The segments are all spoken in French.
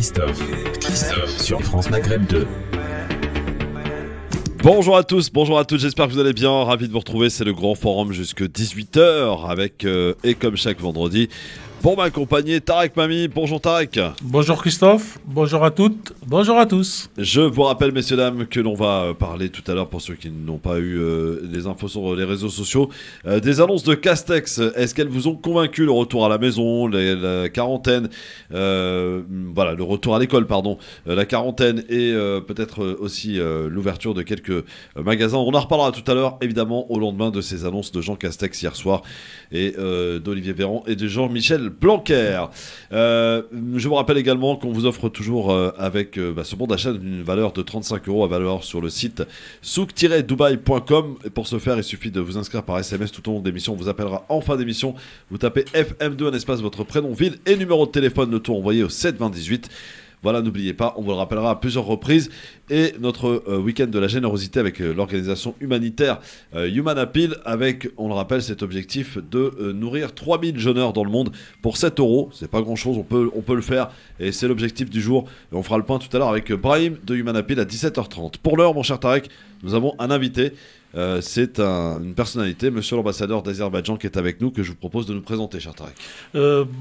Christophe sur France Maghreb 2. Bonjour à tous, bonjour à toutes, j'espère que vous allez bien, ravi de vous retrouver, c'est le grand forum jusque 18h avec, et comme chaque vendredi, pour m'accompagner, Tarek Mami. Bonjour Tarek. Bonjour Christophe, bonjour à toutes, bonjour à tous. Je vous rappelle messieurs dames que l'on va parler tout à l'heure, pour ceux qui n'ont pas eu les infos sur les réseaux sociaux, des annonces de Castex. Est-ce qu'elles vous ont convaincu? Le retour à la maison, la quarantaine, voilà, le retour à l'école, pardon, la quarantaine et peut-être aussi l'ouverture de quelques magasins. On en reparlera tout à l'heure, évidemment, au lendemain de ces annonces de Jean Castex hier soir et d'Olivier Véran et de Jean-Michel Blanquer. Je vous rappelle également qu'on vous offre toujours avec ce bon d'achat d'une valeur de 35 € à valeur sur le site souk-dubai.com. Et pour ce faire, il suffit de vous inscrire par SMS tout au long de l'émission. On vous appellera en fin d'émission. Vous tapez FM2 en espace votre prénom, ville et numéro de téléphone, le tout envoyé au 7 20 18. Voilà, n'oubliez pas, on vous le rappellera à plusieurs reprises. Et notre week-end de la générosité avec l'organisation humanitaire Human Appeal, avec, on le rappelle, cet objectif de nourrir 3000 jeûneurs dans le monde pour 7 €. C'est pas grand-chose, on peut le faire. Et c'est l'objectif du jour. Et on fera le point tout à l'heure avec Brahim de Human Appeal à 17h30. Pour l'heure, mon cher Tarek, nous avons un invité. C'est une personnalité, monsieur l'ambassadeur d'Azerbaïdjan, qui est avec nous, que je vous propose de nous présenter, cher Tarek.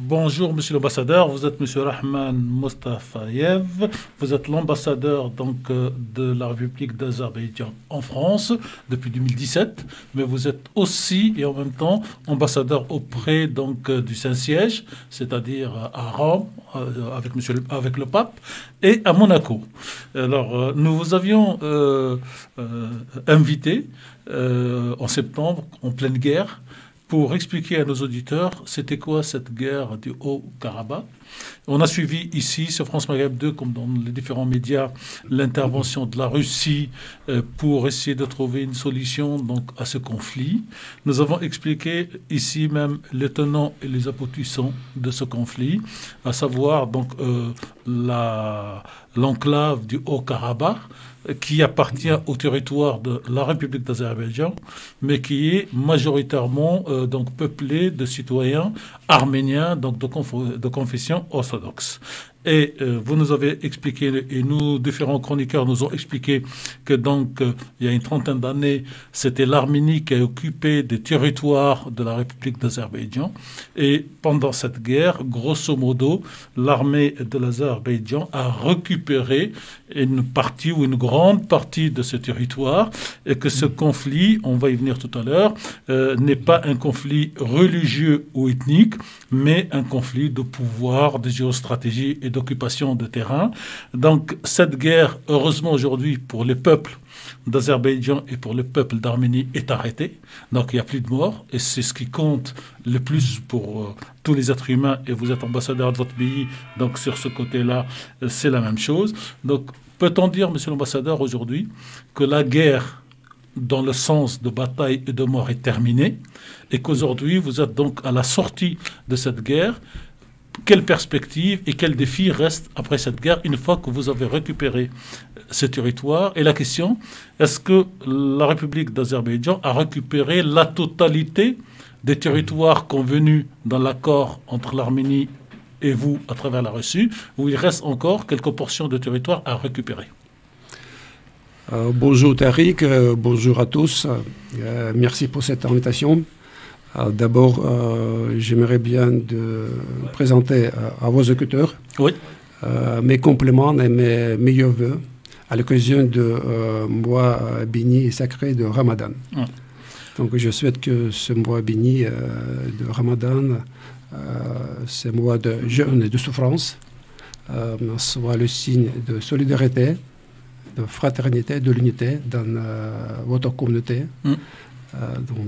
Bonjour monsieur l'ambassadeur, vous êtes monsieur Rahman Mostafayev, vous êtes l'ambassadeur donc de la République d'Azerbaïdjan en France depuis 2017, mais vous êtes aussi et en même temps ambassadeur auprès donc du Saint-Siège, c'est-à-dire à Rome avec le pape et à Monaco. Alors nous vous avions invité en septembre, en pleine guerre, pour expliquer à nos auditeurs c'était quoi cette guerre du Haut-Karabakh. On a suivi ici, sur France Maghreb 2, comme dans les différents médias, l'intervention de la Russie pour essayer de trouver une solution donc, à ce conflit. Nous avons expliqué ici même les tenants et les aboutissants de ce conflit, à savoir donc l'enclave du Haut-Karabakh, qui appartient au territoire de la République d'Azerbaïdjan, mais qui est majoritairement donc peuplé de citoyens arméniens, donc de confession orthodoxe. Et vous nous avez expliqué, et nous, différents chroniqueurs, nous ont expliqué que donc, il y a une trentaine d'années, c'était l'Arménie qui a occupé des territoires de la République d'Azerbaïdjan. Et pendant cette guerre, grosso modo, l'armée de l'Azerbaïdjan a récupéré une partie ou une grande partie de ce territoire, et que ce conflit, on va y venir tout à l'heure, n'est pas un conflit religieux ou ethnique, mais un conflit de pouvoir, de géostratégie et d'occupation de terrain. Donc cette guerre, heureusement aujourd'hui pour les peuples d'Azerbaïdjan et pour le peuple d'Arménie, est arrêtée. Donc il n'y a plus de morts et c'est ce qui compte le plus pour tous les êtres humains, et vous êtes ambassadeur de votre pays, donc sur ce côté-là, c'est la même chose. Donc peut-on dire, monsieur l'ambassadeur, aujourd'hui, que la guerre dans le sens de bataille et de mort est terminée, et qu'aujourd'hui vous êtes donc à la sortie de cette guerre? Quelles perspectives et quels défis restent après cette guerre une fois que vous avez récupéré ce territoire? Et la question, est-ce que la République d'Azerbaïdjan a récupéré la totalité des territoires convenus dans l'accord entre l'Arménie et vous à travers la Russie, ou il reste encore quelques portions de territoire à récupérer? Bonjour Tariq, bonjour à tous. Merci pour cette invitation. D'abord, j'aimerais bien de présenter à vos écouteurs mes compliments et mes meilleurs vœux à l'occasion de mois béni et sacré de Ramadan. Donc je souhaite que ce mois béni de Ramadan, ce mois de jeûne et de souffrance, soit le signe de solidarité, de fraternité, de l'unité dans votre communauté.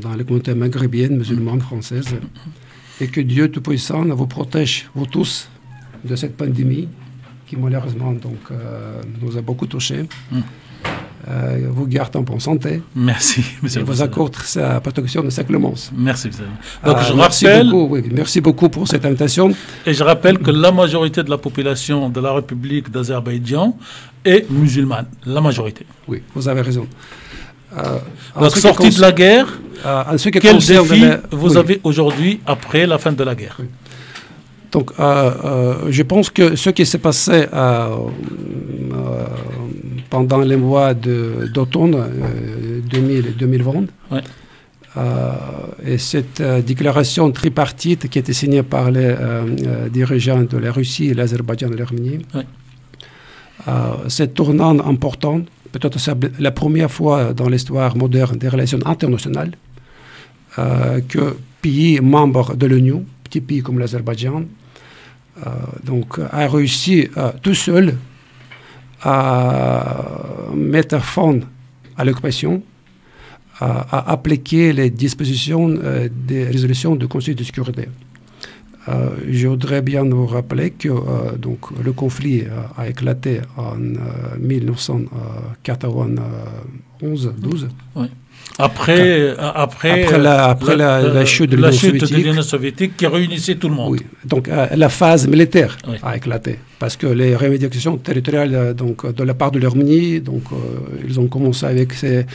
Dans les communautés maghrébiennes, musulmanes, françaises, et que Dieu Tout-Puissant vous protège, vous tous, de cette pandémie qui malheureusement donc, nous a beaucoup touchés, vous garde en bonne santé. Merci, monsieur. Et vous accorde sa protection de sa clémence. Merci, monsieur. Donc je rappelle... Merci beaucoup pour cette invitation. Et je rappelle que la majorité de la population de la République d'Azerbaïdjan est musulmane, la majorité. Oui, vous avez raison. Donc, sortie de la guerre, quel défi vous avez aujourd'hui après la fin de la guerre? Donc, je pense que ce qui s'est passé pendant les mois d'automne 2020, ouais. Et cette déclaration tripartite qui a été signée par les dirigeants de la Russie, l'Azerbaïdjan et l'Arménie, ouais. C'est tournant important, peut-être c'est la première fois dans l'histoire moderne des relations internationales que pays membres de l'ONU, petit pays comme l'Azerbaïdjan, donc a réussi tout seul à mettre fin à l'occupation, à appliquer les dispositions des résolutions du Conseil de sécurité. Je voudrais bien vous rappeler que donc, le conflit a éclaté en 1991-12. Oui. Après la chute de l'Union soviétique qui réunissait tout le monde. Oui. Donc la phase militaire oui. a éclaté parce que les revendications territoriales donc, de la part de l'Arménie, donc ils ont commencé avec ces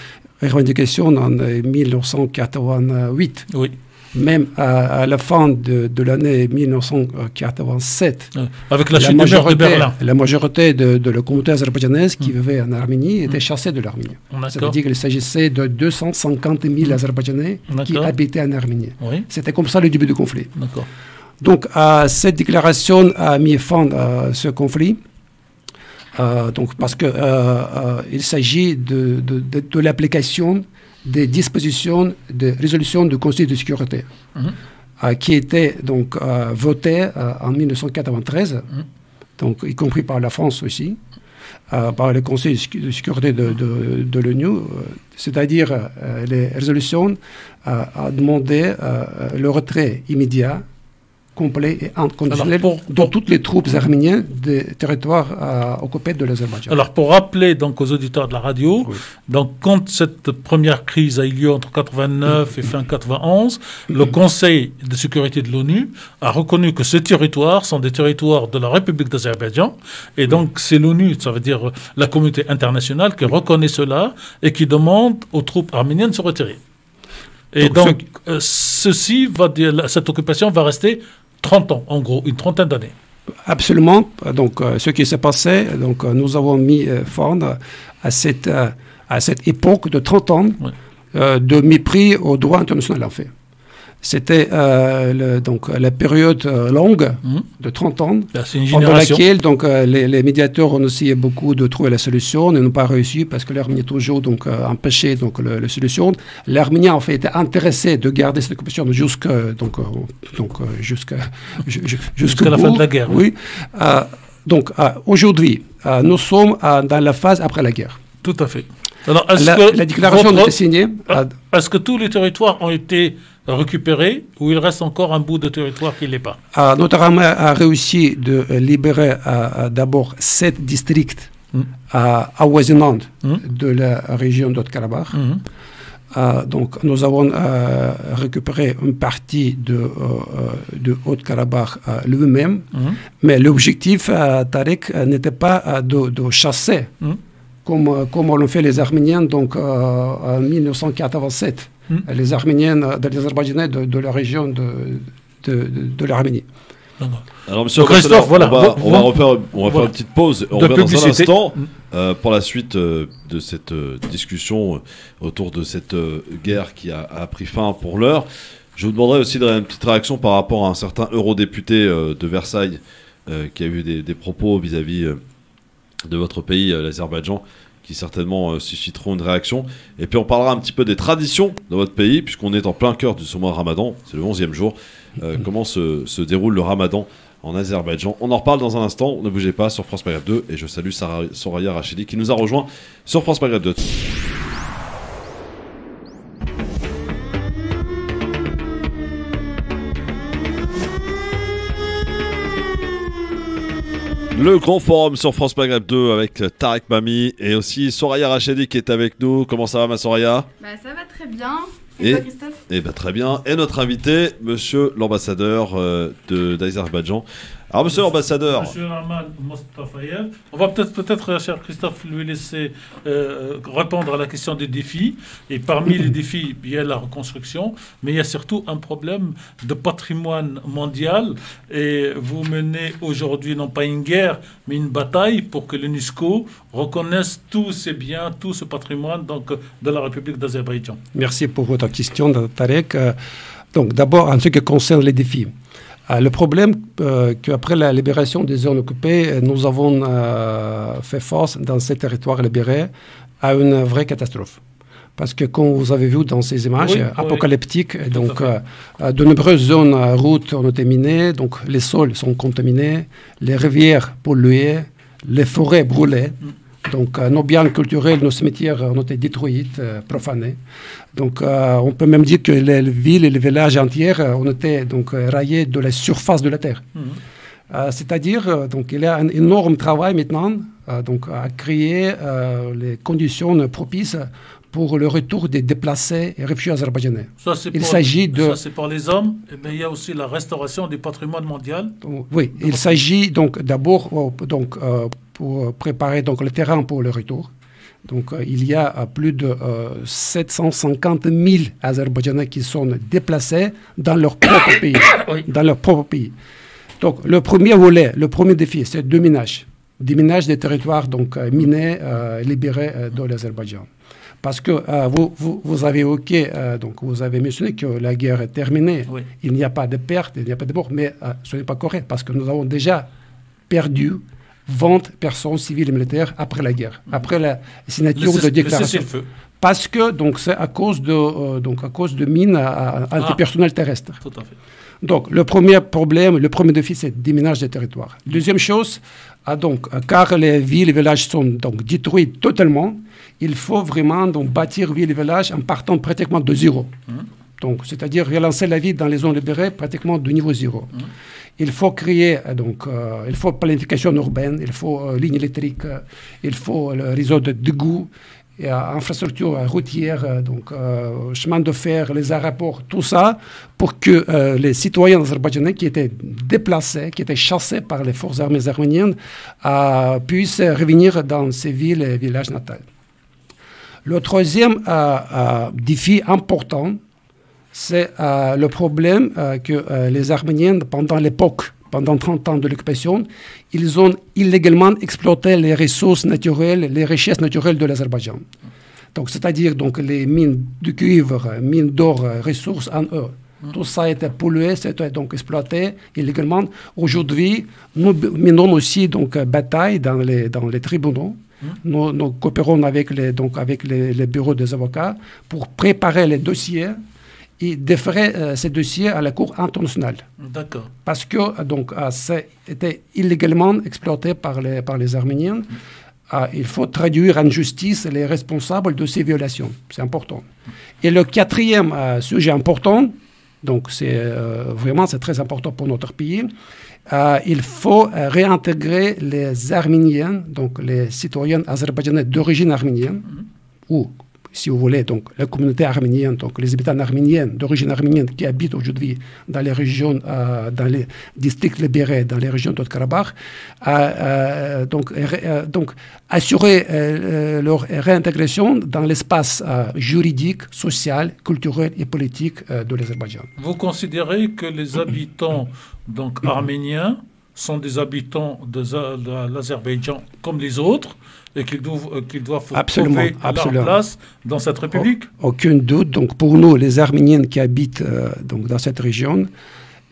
revendications en 1988. Oui. Même à la fin de l'année 1987, avec la chute du mur de Berlin. La majorité de la communauté azerbaïdjanaise qui vivait en Arménie était chassée de l'Arménie. Ça veut dire qu'il s'agissait de 250 000 Azerbaïdjanais qui habitaient en Arménie. Oui. C'était comme ça le début du conflit. Donc cette déclaration a mis fin à ce conflit. Donc, parce qu'il s'agit de l'application des dispositions de résolution du Conseil de sécurité qui étaient donc votées en 1993, donc y compris par la France aussi, par le Conseil de sécurité de l'ONU, c'est-à-dire les résolutions a demandé le retrait immédiat, complet et inconditionnel de toutes les troupes arméniennes des territoires occupés de l'Azerbaïdjan. Alors, pour rappeler donc aux auditeurs de la radio, oui. donc, quand cette première crise a eu lieu entre 89 et fin 91, le Conseil de sécurité de l'ONU a reconnu que ces territoires sont des territoires de la République d'Azerbaïdjan, et donc c'est l'ONU, ça veut dire la communauté internationale, qui reconnaît cela et qui demande aux troupes arméniennes de se retirer. Et donc, cette occupation va rester 30 ans, en gros, une trentaine d'années. Absolument. Donc, ce qui s'est passé, donc, nous avons mis fin à cette époque de 30 ans oui. De mépris au droit international, en fait. C'était donc la période longue de 30 ans, pendant laquelle donc, les médiateurs ont essayé beaucoup de trouver la solution et n'ont pas réussi parce que l'Arménie a toujours donc, empêché donc, la solution. L'Arménie en fait était intéressée de garder cette occupation jusqu'à la fin de la guerre. Oui. Donc aujourd'hui, nous sommes dans la phase après la guerre. Tout à fait. Alors, la déclaration a été signée. Est-ce que tous les territoires ont été récupérés ou il reste encore un bout de territoire qui ne l'est pas? Notre armée a réussi de libérer d'abord 7 districts avoisinants de la région d'Haut-Karabakh. Donc nous avons récupéré une partie de Haut-Karabakh lui-même, mais l'objectif, Tarek, n'était pas de chasser comme l'ont fait les Arméniens donc, en 1987. Les Arméniens, les Azerbaïdjanais de la région de l'Arménie. Alors, monsieur Christophe, voilà, on va faire une petite pause. On revient dans un instant pour la suite de cette discussion autour de cette guerre qui a pris fin pour l'heure. Je vous demanderai aussi une petite réaction par rapport à un certain eurodéputé de Versailles qui a eu des propos vis-à-vis de votre pays, l'Azerbaïdjan, qui certainement susciteront une réaction. Et puis on parlera un petit peu des traditions de votre pays, puisqu'on est en plein cœur du mois Ramadan, c'est le 11e jour. Comment se déroule le Ramadan en Azerbaïdjan? On en reparle dans un instant, ne bougez pas, sur France Maghreb 2, et je salue Soraya Rachidi qui nous a rejoint sur France Maghreb 2. Le grand forum sur France Maghreb 2 avec Tarek Mami et aussi Soraya Rachidi qui est avec nous. Comment ça va, ma Soraya? Ça va très bien. Et toi, Christophe? Très bien. Et notre invité, monsieur l'ambassadeur d'Azerbaïdjan Alors, monsieur l'ambassadeur. Monsieur Arman Mostafayev, on va peut-être, cher Christophe, lui laisser répondre à la question des défis. Et parmi les défis, il y a la reconstruction, mais il y a surtout un problème de patrimoine mondial. Et vous menez aujourd'hui, non pas une guerre, mais une bataille pour que l'UNESCO reconnaisse tous ces biens, tout ce patrimoine donc, de la République d'Azerbaïdjan. Merci pour votre question, Tarek. Donc, d'abord, en ce qui concerne les défis. Le problème qu'après la libération des zones occupées, nous avons fait face dans ces territoires libérés à une vraie catastrophe. Parce que comme vous avez vu dans ces images apocalyptiques, donc, de nombreuses zones routes ont été minées, donc les sols sont contaminés, les rivières polluées, les forêts brûlées. Donc, nos biens culturels, nos cimetières ont été détruits, profanés. Donc, on peut même dire que les villes et les villages entiers ont été donc, rayés de la surface de la terre. C'est-à-dire, donc, il y a un énorme travail maintenant donc, à créer les conditions propices pour le retour des déplacés et réfugiés azerbaïdjanais. Ça, c'est pour les hommes, mais il y a aussi la restauration du patrimoine mondial. Oui, il s'agit donc d'abord pour préparer donc, le terrain pour le retour. Donc, il y a plus de 750 000 Azerbaïdjanais qui sont déplacés dans leur propre pays. Dans leur propre pays. Donc, le premier volet, le premier défi, c'est le déminage. Déminage des territoires donc, minés, libérés de l'Azerbaïdjan. Parce que vous avez évoqué, donc vous avez mentionné que la guerre est terminée. Oui. Il n'y a pas de perte, il n'y a pas de mort, mais ce n'est pas correct parce que nous avons déjà perdu 20 personnes civiles et militaires après la guerre, après la signature de déclaration. Parce que donc c'est à cause de mines antipersonnelles terrestres. Tout à fait. Donc le premier problème, le premier défi, c'est le déminage des territoires. Deuxième chose, car les villes et villages sont donc détruits totalement, il faut vraiment donc bâtir villes et villages en partant pratiquement de zéro. Donc, c'est-à-dire relancer la vie dans les zones libérées pratiquement de niveau zéro. Il faut créer, il faut planification urbaine, il faut lignes électriques, il faut le réseau de dégoûts, infrastructures routières, donc chemin de fer, les aéroports, tout ça, pour que les citoyens azerbaïdjanais qui étaient déplacés, qui étaient chassés par les forces armées arméniennes, puissent revenir dans ces villes et villages natals. Le troisième défi important, c'est le problème que les Arméniens, pendant 30 ans de l'occupation, ils ont illégalement exploité les ressources naturelles, les richesses naturelles de l'Azerbaïdjan. Donc, c'est-à-dire donc, les mines de cuivre, mines d'or, ressources en eux. Tout ça a été pollué, c'était donc exploité illégalement. Aujourd'hui, nous menons aussi donc, bataille dans les tribunaux. Nous coopérons avec les bureaux des avocats pour préparer les dossiers et déférer ces dossiers à la Cour internationale. D'accord. Parce que donc, ça a été illégalement exploité par les Arméniens. Il faut traduire en justice les responsables de ces violations. C'est important. Et le quatrième sujet important, donc c'est très important pour notre pays, il faut réintégrer les Arméniens, donc les citoyens azerbaïdjanais d'origine arménienne, ou, si vous voulez, donc la communauté arménienne, donc les habitants arméniens d'origine arménienne qui habitent aujourd'hui dans les régions, dans les districts libérés, dans les régions de Haut-Karabakh, donc assurer leur réintégration dans l'espace juridique, social, culturel et politique de l'Azerbaïdjan. Vous considérez que les habitants donc arméniens sont des habitants de l'Azerbaïdjan comme les autres et qu'ils doivent trouver leur place dans cette république? Aucun doute. Donc pour nous, les Arméniens qui habitent donc dans cette région,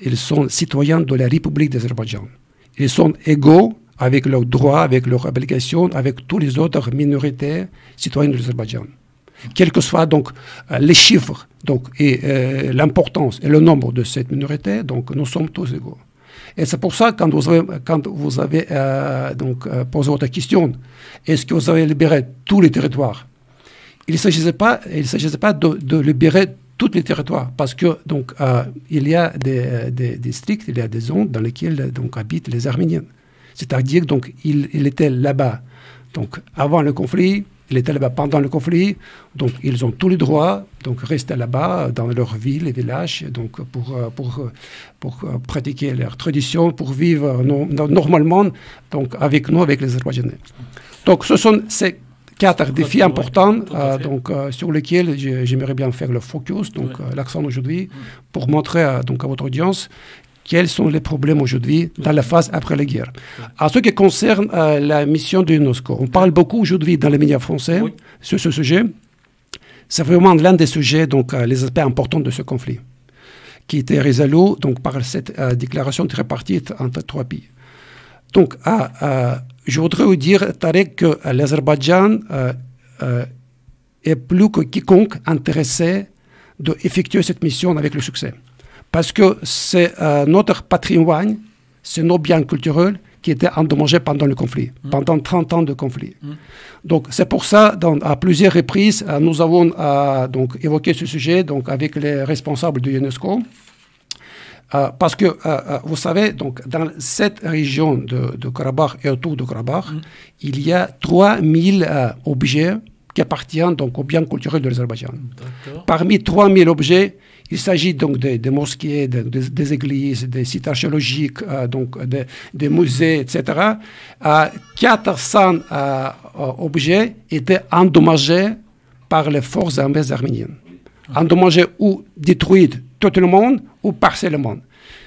ils sont citoyens de la République d'Azerbaïdjan. Ils sont égaux avec leurs droits, avec leurs obligations, avec tous les autres minorités citoyennes de l'Azerbaïdjan. Quels que soient donc les chiffres donc, et l'importance et le nombre de cette minorité, donc nous sommes tous égaux. Et c'est pour ça, quand vous avez posé votre question, est-ce que vous avez libéré tous les territoires? Il ne s'agissait pas de libérer tous les territoires, parce que donc il y a des districts, il y a des zones dans lesquelles donc habitent les Arméniens. C'est-à-dire donc il était là-bas. Donc avant le conflit, il était là-bas pendant le conflit, donc ils ont tous les droits, donc rester là-bas dans leur ville et village, donc pour pratiquer leurs traditions, pour vivre normalement, donc avec nous, avec les Azerbaïdjanais. Donc ce sont ces 4 défis importants sur lesquels j'aimerais bien faire le focus, donc l'accent aujourd'hui, pour montrer donc à votre audience quels sont les problèmes aujourd'hui dans la phase après la guerre. En ce qui concerne la mission de l'UNESCO, on parle beaucoup aujourd'hui dans les médias français sur ce sujet. C'est vraiment l'un des sujets, donc les aspects importants de ce conflit, qui était résolu donc, par cette déclaration tripartite entre 3 pays. Donc, je voudrais vous dire, Tarek, que l'Azerbaïdjan est plus que quiconque intéressé d'effectuer cette mission avec le succès. Parce que c'est notre patrimoine, c'est nos biens culturels qui étaient endommagés pendant le conflit, pendant 30 ans de conflit. Donc c'est pour ça, à plusieurs reprises, nous avons donc, évoqué ce sujet donc, avec les responsables de l'UNESCO. Parce que, vous savez, donc, dans cette région de Karabakh et autour de Karabakh, il y a 3000 objets qui appartiennent donc, aux biens culturels de l'Azerbaïdjan. Parmi 3000 objets, il s'agit donc des mosquées, des églises, des sites archéologiques, donc des musées, etc. 400 objets étaient endommagés par les forces armées arméniennes. Endommagés ou détruits totalement ou partiellement.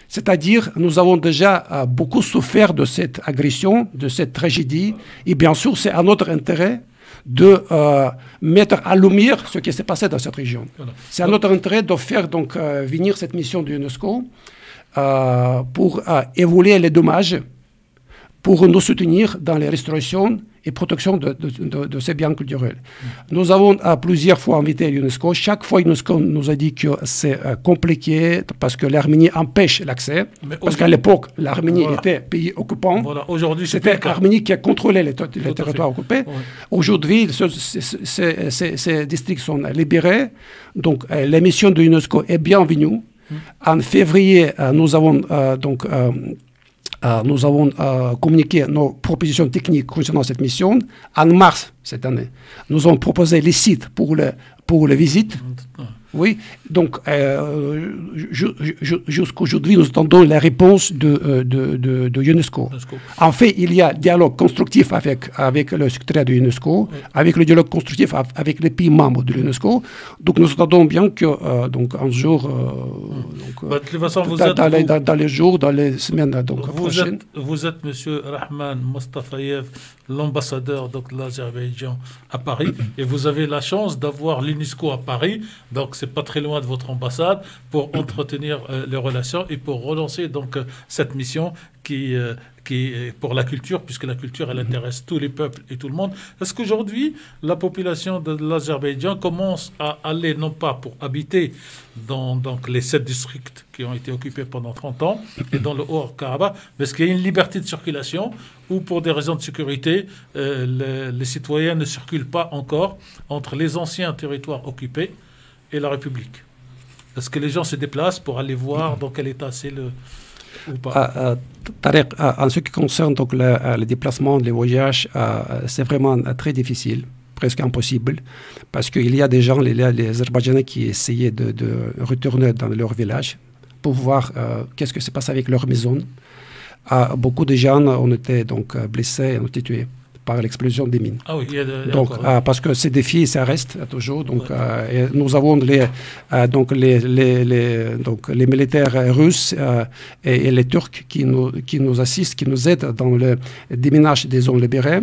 C'est-à-dire, nous avons déjà beaucoup souffert de cette agression, de cette tragédie, et bien sûr, c'est à notre intérêt de mettre à lumière ce qui s'est passé dans cette région. Voilà. C'est à notre intérêt de faire donc, venir cette mission de l'UNESCO pour évaluer les dommages, pour nous soutenir dans les restaurations et protection de ces biens culturels. Nous avons plusieurs fois invité l'UNESCO. Chaque fois, l'UNESCO nous a dit que c'est compliqué parce que l'Arménie empêche l'accès. Parce qu'à l'époque, l'Arménie était pays occupant. Aujourd'hui, c'était l'Arménie qui a contrôlé les territoires occupés. Aujourd'hui, ces districts sont libérés. Donc, la mission de l'UNESCO est bienvenue. En février, nous avons communiqué nos propositions techniques concernant cette mission. En mars cette année, nous avons proposé les sites pour les visites. Oui, donc jusqu'aujourd'hui, nous attendons la réponse de l'UNESCO. En fait, il y a un dialogue constructif avec le secrétaire de l'UNESCO, avec le dialogue constructif avec les pays membres de l'UNESCO. Donc nous attendons bien que donc, un jour, dans les jours, dans les semaines prochaines. Vous êtes M. Rahman Mostafayev, l'ambassadeur de l'Azerbaïdjan à Paris, et vous avez la chance d'avoir l'UNESCO à Paris. Donc c'est pas très loin de votre ambassade pour entretenir les relations et pour relancer donc cette mission qui est pour la culture, puisque la culture elle intéresse tous les peuples et tout le monde. Est-ce qu'aujourd'hui la population de l'Azerbaïdjan commence à aller non pas pour habiter dans donc, les 7 districts qui ont été occupés pendant 30 ans et dans le Haut-Karabakh, mais est-ce qu'il y a une liberté de circulation ou pour des raisons de sécurité, les citoyens ne circulent pas encore entre les anciens territoires occupés et la République? Est-ce que les gens se déplacent pour aller voir dans quel état c'est ou pas? Tarek, en ce qui concerne donc, le déplacement, les voyages, c'est vraiment très difficile, presque impossible, parce qu'il y a des gens, les Azerbaïdjanais qui essayaient de retourner dans leur village pour voir qu'est-ce que se passe avec leur maison. Beaucoup de gens ont été donc, blessés et ont été tués par l'explosion des mines. Ah oui, donc, parce que ces défis, ça reste toujours. Donc, et nous avons les militaires russes et les Turcs qui nous assistent, qui nous aident dans le déminage des zones libérées.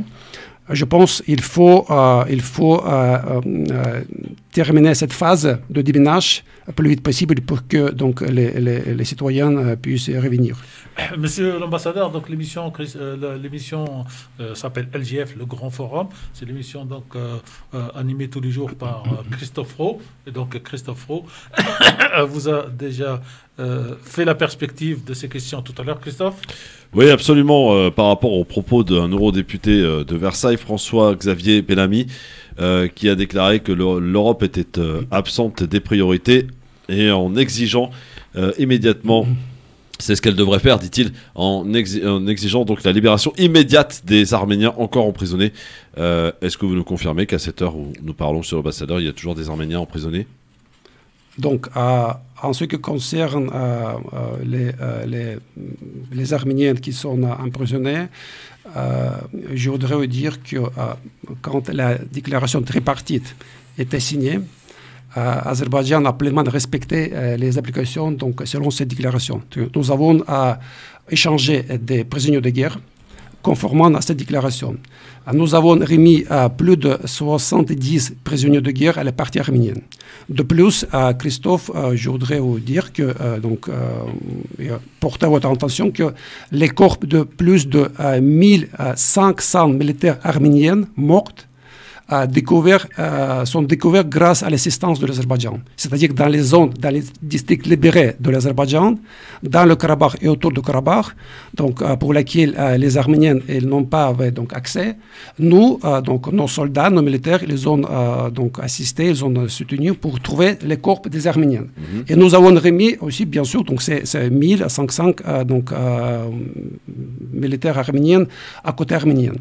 Je pense qu'il faut terminer cette phase de déminage le plus vite possible pour que donc, les citoyens puissent revenir. Monsieur l'ambassadeur, donc l'émission s'appelle LGF, le Grand Forum. C'est l'émission donc animée tous les jours par Christophe Roux. Et donc Christophe Roux vous a déjà fait la perspective de ces questions tout à l'heure, Christophe. Oui, absolument. Par rapport aux propos d'un eurodéputé de Versailles, François-Xavier Bellamy, qui a déclaré que l'Europe était absente des priorités et en exigeant immédiatement C'est ce qu'elle devrait faire, dit-il, en exigeant donc la libération immédiate des Arméniens encore emprisonnés. Est-ce que vous nous confirmez qu'à cette heure où nous parlons sur l'ambassadeur, il y a toujours des Arméniens emprisonnés? Donc, en ce qui concerne les Arméniens qui sont emprisonnés, je voudrais vous dire que quand la déclaration tripartite était signée, Azerbaïdjan a pleinement respecté les applications donc, selon cette déclaration. Nous avons échangé des prisonniers de guerre conformément à cette déclaration. Nous avons remis plus de 70 prisonniers de guerre à la partie arménienne. De plus, Christophe, je voudrais vous dire que, porter à votre attention que les corps de plus de 1500 militaires arméniens morts sont découverts grâce à l'assistance de l'Azerbaïdjan. C'est-à-dire dans les zones, dans les districts libérés de l'Azerbaïdjan, dans le Karabakh et autour du Karabakh, donc, pour lesquels les Arméniens n'ont pas donc, accès. Nous, donc, nos soldats, nos militaires, ils ont donc, assisté, ils ont soutenu pour trouver les corps des Arméniens. Et nous avons remis aussi, bien sûr, donc c'est 1500 donc, militaires arméniens à côté arménien.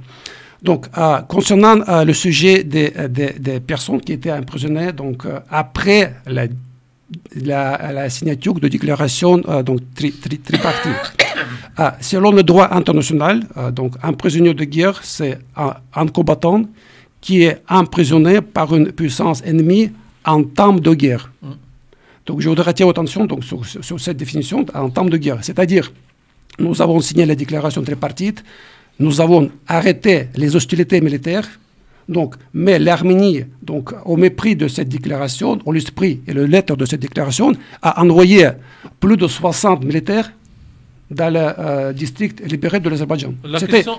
Donc, concernant le sujet des personnes qui étaient emprisonnées, donc, après la signature de déclaration donc, tripartite, selon le droit international, donc, un prisonnier de guerre, c'est un combattant qui est emprisonné par une puissance ennemie en temps de guerre. Donc, je voudrais attirer votre attention donc, sur cette définition en temps de guerre. C'est-à-dire, nous avons signé la déclaration tripartite. Nous avons arrêté les hostilités militaires, donc, mais l'Arménie, donc, au mépris de cette déclaration, au l'esprit et le lettre de cette déclaration, a envoyé plus de 60 militaires dans le district libéré de l'Azerbaïdjan.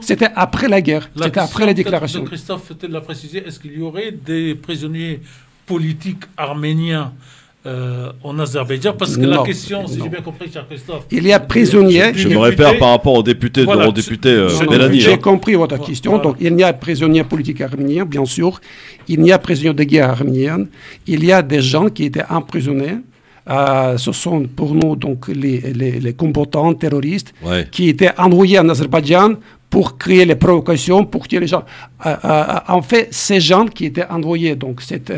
C'était après la guerre, c'était après la déclaration. Christophe, peut-être la préciser, est-ce qu'il y aurait des prisonniers politiques arméniens en Azerbaïdjan, parce que la question, si j'ai bien compris, cher Christophe... Il y a prisonniers... Je me répère par rapport aux députés, voilà, Mélanie. J'ai compris votre question. Voilà. Donc, il y a prisonniers politiques arméniens, bien sûr. Il y a prisonniers de guerre arméniens. Il y a des gens qui étaient emprisonnés. Ce sont pour nous donc, les combattants terroristes qui étaient envoyés en Azerbaïdjan pour créer les provocations, pour tuer les gens. En fait, ces gens qui étaient envoyés, donc cette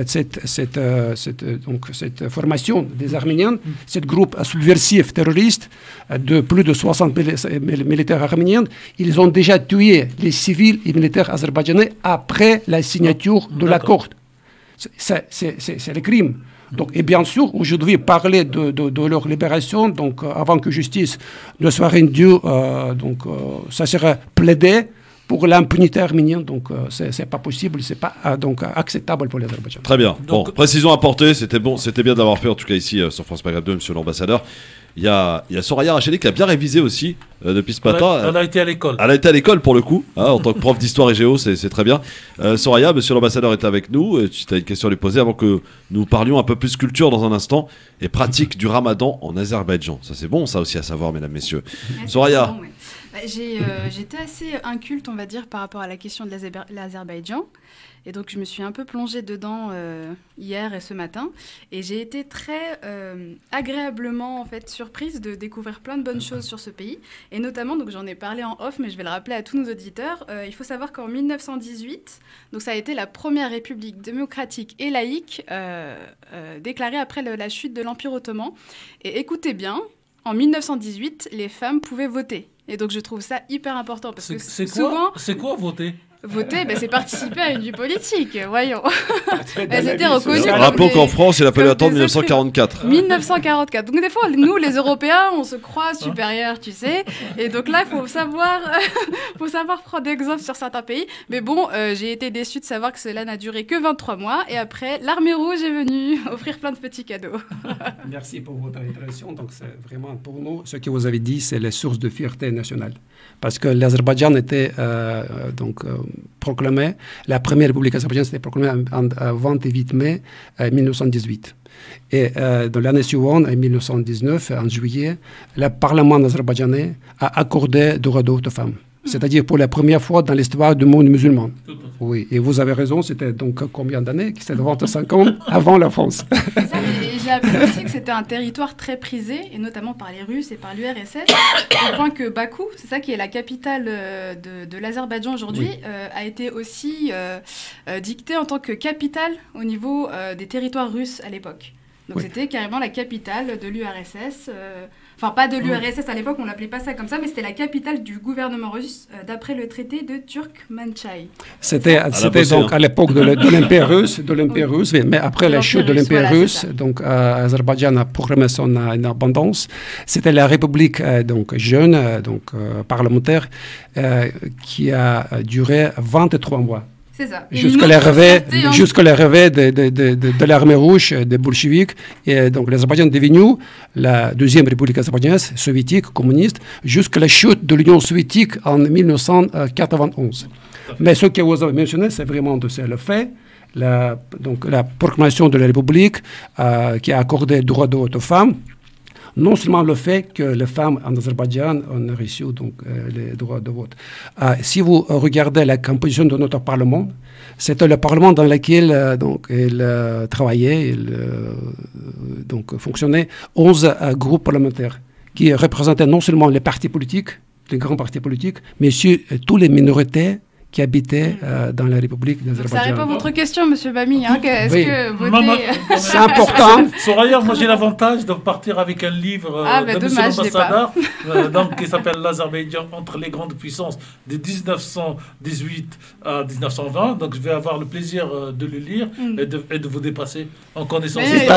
formation des Arméniens, ce groupe subversif terroriste de plus de 60 militaires arméniens, ils ont déjà tué les civils et militaires azerbaïdjanais après la signature de l'accord. C'est le crime. Donc, et bien sûr, aujourd'hui, parler de leur libération, donc, avant que justice ne soit rendue, ça serait plaider pour l'impunité arménienne. Donc, c'est pas possible, c'est pas donc, acceptable pour l'Azerbaïdjan. Très bien. Donc, bon, précision apportée, c'était bien de l'avoir fait, en tout cas ici, sur France Maghreb 2, monsieur l'ambassadeur. Il y a Soraya Rachedi qui a bien révisé aussi depuis ce matin. Elle a été à l'école. Elle a été à l'école pour le coup, hein, en tant que prof d'histoire et géo, c'est très bien. Soraya, monsieur l'ambassadeur est avec nous. Tu as une question à lui poser avant que nous parlions un peu plus culture dans un instant et pratique du ramadan en Azerbaïdjan. Ça c'est bon, ça aussi à savoir, mesdames, messieurs. Soraya. Bon, ouais. J'étais assez inculte, on va dire, par rapport à la question de l'Azerbaïdjan. Et donc, je me suis un peu plongée dedans hier et ce matin. Et j'ai été très agréablement en fait, surprise de découvrir plein de bonnes choses sur ce pays. Et notamment, donc j'en ai parlé en off, mais je vais le rappeler à tous nos auditeurs. Il faut savoir qu'en 1918, donc ça a été la première république démocratique et laïque déclarée après la chute de l'Empire ottoman. Et écoutez bien, en 1918, les femmes pouvaient voter. Et donc, je trouve ça hyper important. Parce que souvent... C'est quoi voter ? Voter, c'est participer à une vie politique, voyons. Elles étaient reconnues. Rappelons qu'en France, il a fallu attendre 1944. 1944. Donc des fois, nous, les Européens, on se croit supérieurs, tu sais. Et donc là, il faut savoir prendre exemple sur certains pays. Mais bon, j'ai été déçue de savoir que cela n'a duré que 23 mois. Et après, l'armée rouge est venue offrir plein de petits cadeaux. Merci pour votre intervention. Donc c'est vraiment pour nous, ce que vous avez dit, c'est la source de fierté nationale. Parce que l'Azerbaïdjan était proclamé, la première république azerbaïdjanaise était proclamée en 28 mai 1918. Et dans l'année suivante, en 1919, en juillet, le Parlement azerbaïdjanais a accordé le droit de vote aux femmes. c'est-à-dire pour la première fois dans l'histoire du monde musulman. Oui, et vous avez raison, c'était donc combien d'années? C'était 25 ans avant la France. J'ai appris aussi que c'était un territoire très prisé, et notamment par les Russes et par l'URSS, au point que Bakou, c'est ça qui est la capitale de l'Azerbaïdjan aujourd'hui, a été aussi dictée en tant que capitale au niveau des territoires russes à l'époque. Donc c'était carrément la capitale de l'URSS. Enfin, pas de l'URSS à l'époque, on l'appelait pas ça comme ça, mais c'était la capitale du gouvernement russe d'après le traité de Turkmenchai. C'était donc à l'époque de l'Empire russe, mais après la chute de l'Empire russe, donc Azerbaïdjan a proclamé son indépendance. C'était la République donc jeune, parlementaire, qui a duré 23 mois. Jusqu'à l'arrivée de l'armée rouge, des bolcheviks. Et donc l'Azerbaïdjan est devenu la deuxième république azerbaïdjanaise, soviétique, communiste, jusqu'à la chute de l'Union soviétique en 1991. Mais ce que vous avez mentionné, c'est vraiment le fait, la proclamation de la République qui a accordé le droit de vote aux femmes. Non seulement le fait que les femmes en Azerbaïdjan ont reçu les droits de vote. Si vous regardez la composition de notre Parlement, c'était le Parlement dans lequel il travaillait, fonctionnait 11 groupes parlementaires qui représentaient non seulement les partis politiques, les grands partis politiques, mais aussi toutes les minorités qui habitaient dans la République d'Azerbaïdjan. Ça répond à votre question, M. Bami. Hein, est-ce que voter... C'est important. Soraya, moi j'ai l'avantage de partir avec un livre de M. l'ambassadeur qui s'appelle L'Azerbaïdjan entre les grandes puissances de 1918 à 1920. Donc je vais avoir le plaisir de le lire et de vous dépasser en connaissance. Je le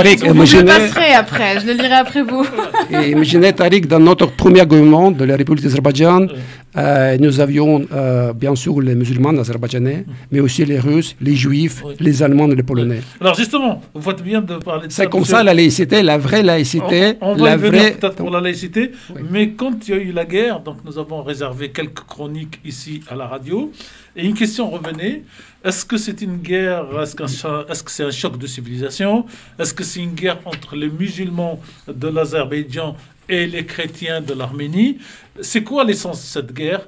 passerai après, je le lirai après vous. Et imaginez, Tariq, dans notre premier gouvernement de la République d'Azerbaïdjan, nous avions bien sûr les musulmans azerbaïdjanais, mais aussi les Russes, les Juifs, les Allemands et les Polonais. Alors justement, vous faites bien de parler de ça. C'est comme ça la laïcité, la vraie laïcité. On va y venir peut-être pour la laïcité, mais quand il y a eu la guerre, donc nous avons réservé quelques chroniques ici à la radio, et une question revenait, est-ce que c'est une guerre, est-ce que c'est un choc de civilisation, est-ce que c'est une guerre entre les musulmans de l'Azerbaïdjan et les chrétiens de l'Arménie? C'est quoi l'essence de cette guerre?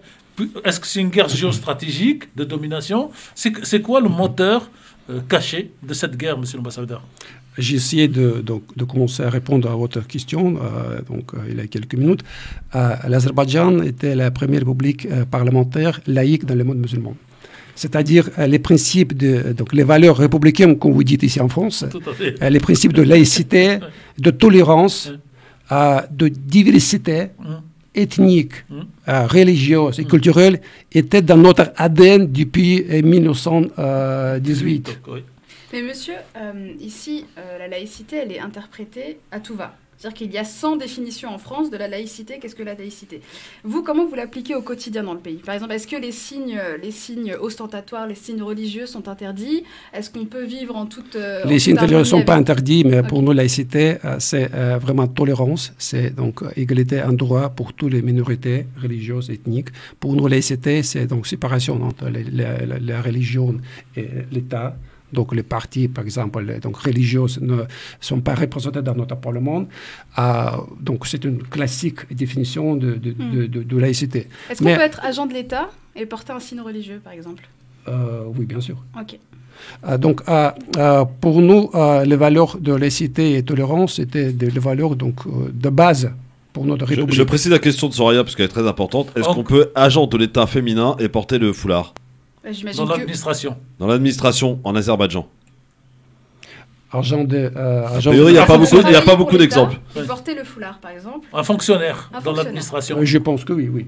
Est-ce que c'est une guerre géostratégique de domination? C'est quoi le moteur caché de cette guerre, monsieur l'ambassadeur? J'ai essayé de commencer à répondre à votre question il y a quelques minutes. L'Azerbaïdjan était la première république parlementaire laïque dans le monde musulman. C'est-à-dire les principes, les valeurs républicaines, comme vous dites ici en France, les principes de laïcité, de tolérance, de diversité ethnique, religieuse et culturelle étaient dans notre ADN depuis 1918. Mais monsieur, ici, la laïcité, elle est interprétée à tout va. C'est-à-dire qu'il y a 100 définitions en France de la laïcité. Qu'est-ce que la laïcité? Vous, comment vous l'appliquez au quotidien dans le pays? Par exemple, est-ce que les signes ostentatoires, les signes religieux sont interdits? Est-ce qu'on peut vivre en toute... les signes religieux ne sont pas interdits, mais pour nous, laïcité, c'est vraiment tolérance. C'est donc égalité en droit pour toutes les minorités religieuses, ethniques. Pour nous, laïcité, c'est donc séparation entre la religion et l'État. Donc les partis, par exemple, religieuses ne sont pas représentés dans notre Parlement. Donc c'est une classique définition de laïcité. Est-ce qu'on peut être agent de l'État et porter un signe religieux, par exemple? Oui, bien sûr. Ok. Pour nous, les valeurs de laïcité et tolérance étaient des valeurs de base pour notre République. Je précise la question de Soraya parce qu'elle est très importante. Est-ce qu'on peut agent de l'État féminin et porter le foulard? Dans l'administration. Dans l'administration en Azerbaïdjan. Il n'y a pas beaucoup d'exemples. Porter le foulard, par exemple. Un fonctionnaire dans l'administration. Je pense que oui.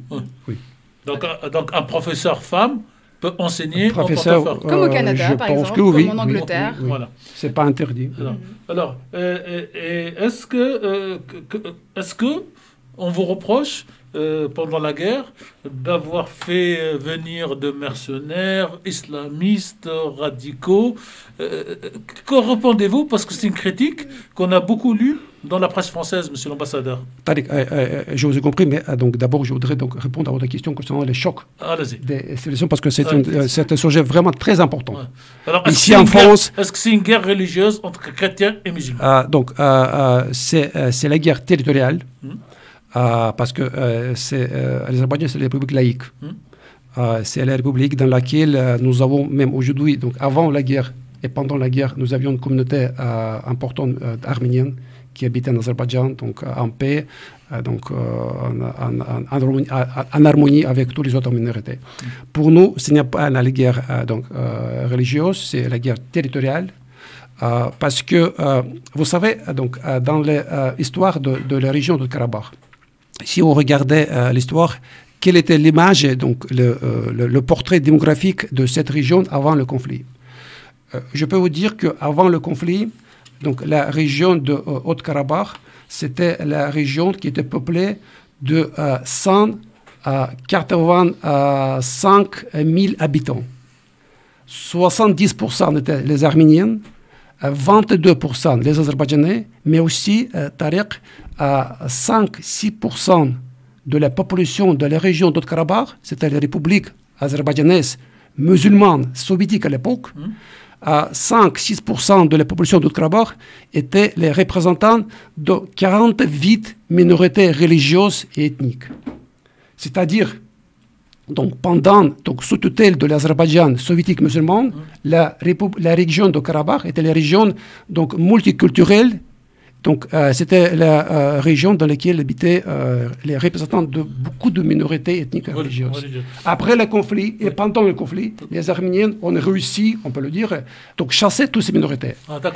Donc un professeur femme peut enseigner comme au Canada, par exemple, comme en Angleterre. Oui. Voilà. C'est pas interdit. Alors, est-ce que on vous reproche pendant la guerre d'avoir fait venir de mercenaires islamistes radicaux? Que répondez-vous? Parce que c'est une critique qu'on a beaucoup lue dans la presse française, monsieur l'ambassadeur. Tariq, je vous ai compris, mais d'abord je voudrais répondre à votre question concernant les chocs des civilisations, parce que c'est un sujet vraiment très important. Ouais. Alors, ici en France... Est-ce que c'est une guerre religieuse entre chrétiens et musulmans? C'est la guerre territoriale. Parce que l'Azerbaïdjan, c'est la République laïque. c'est la République dans laquelle nous avons, même aujourd'hui, donc avant la guerre et pendant la guerre, nous avions une communauté importante arménienne qui habitait en Azerbaïdjan, donc en paix, donc en harmonie avec toutes les autres minorités. Pour nous, ce n'est pas la guerre religieuse, c'est la guerre territoriale. Parce que, vous savez, donc, dans l'histoire de la région de Karabakh, si on regardait l'histoire, quelle était l'image, donc le portrait démographique de cette région avant le conflit? Je peux vous dire qu'avant le conflit, donc, la région de Haut-Karabakh, c'était la région qui était peuplée de 185 000 habitants. 70% étaient les Arméniens, 22% les Azerbaïdjanais, mais aussi, Tariq, 5-6% de la population de la région d'Haut-Karabakh, c'était la République azerbaïdjanaise musulmane soviétique à l'époque, 5-6% de la population d'Haut-Karabakh étaient les représentants de 48 minorités religieuses et ethniques. C'est-à-dire, donc, sous tutelle de l'Azerbaïdjan soviétique musulman, la région de Karabakh était la région donc, multiculturelle. Donc, c'était la région dans laquelle habitaient les représentants de beaucoup de minorités ethniques et religieuses. Après le conflit et pendant le conflit, les Arméniens ont réussi, on peut le dire, donc chasser toutes ces minorités.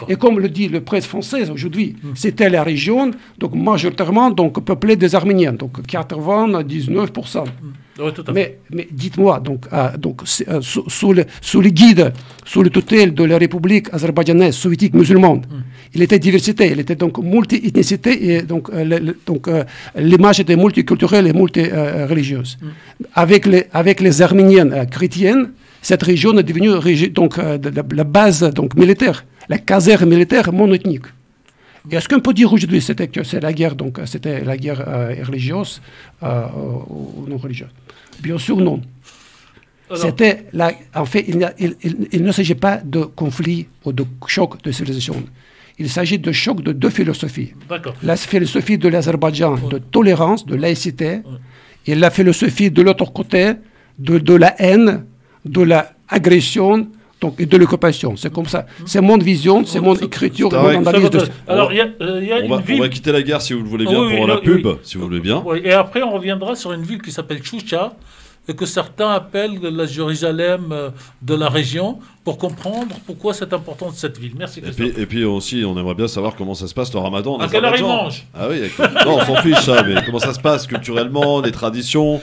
Et comme le dit le presse française aujourd'hui, c'était la région donc majoritairement donc peuplée des Arméniens, donc 99%. Mais dites-moi, sous le guide, sous le tutelle de la République azerbaïdjanaise soviétique musulmane, il était diversité, il était donc multi-ethnicité et donc l'image était multiculturelle et multi-religieuse. Avec les Arméniens chrétiennes, cette région est devenue donc la base donc militaire, la caserne militaire monoethnique. Est-ce qu'on peut dire aujourd'hui que c'est la guerre, donc c'était la guerre religieuse ou non religieuse? Bien sûr, non. C'était en fait, il ne s'agit pas de conflit ou de choc de civilisation. Il s'agit de choc de deux philosophies. La philosophie de l'Azerbaïdjan de tolérance, de laïcité, et la philosophie de l'autre côté de la haine, de l'agression, donc, et de l'occupation. C'est comme ça. C'est mon vision, c'est mon écriture, mon analyse de... Alors, il y a une ville... On va quitter la guerre si vous le voulez bien pour la pub, si vous voulez bien. Et après, on reviendra sur une ville qui s'appelle Choucha, et que certains appellent la Jérusalem de la région, pour comprendre pourquoi c'est important de cette ville. Merci, Christophe. Et puis aussi, on aimerait bien savoir comment ça se passe le ramadan. À quelle heure ils mangent? Ah oui, non, on s'en fiche ça, mais comment ça se passe culturellement, les traditions,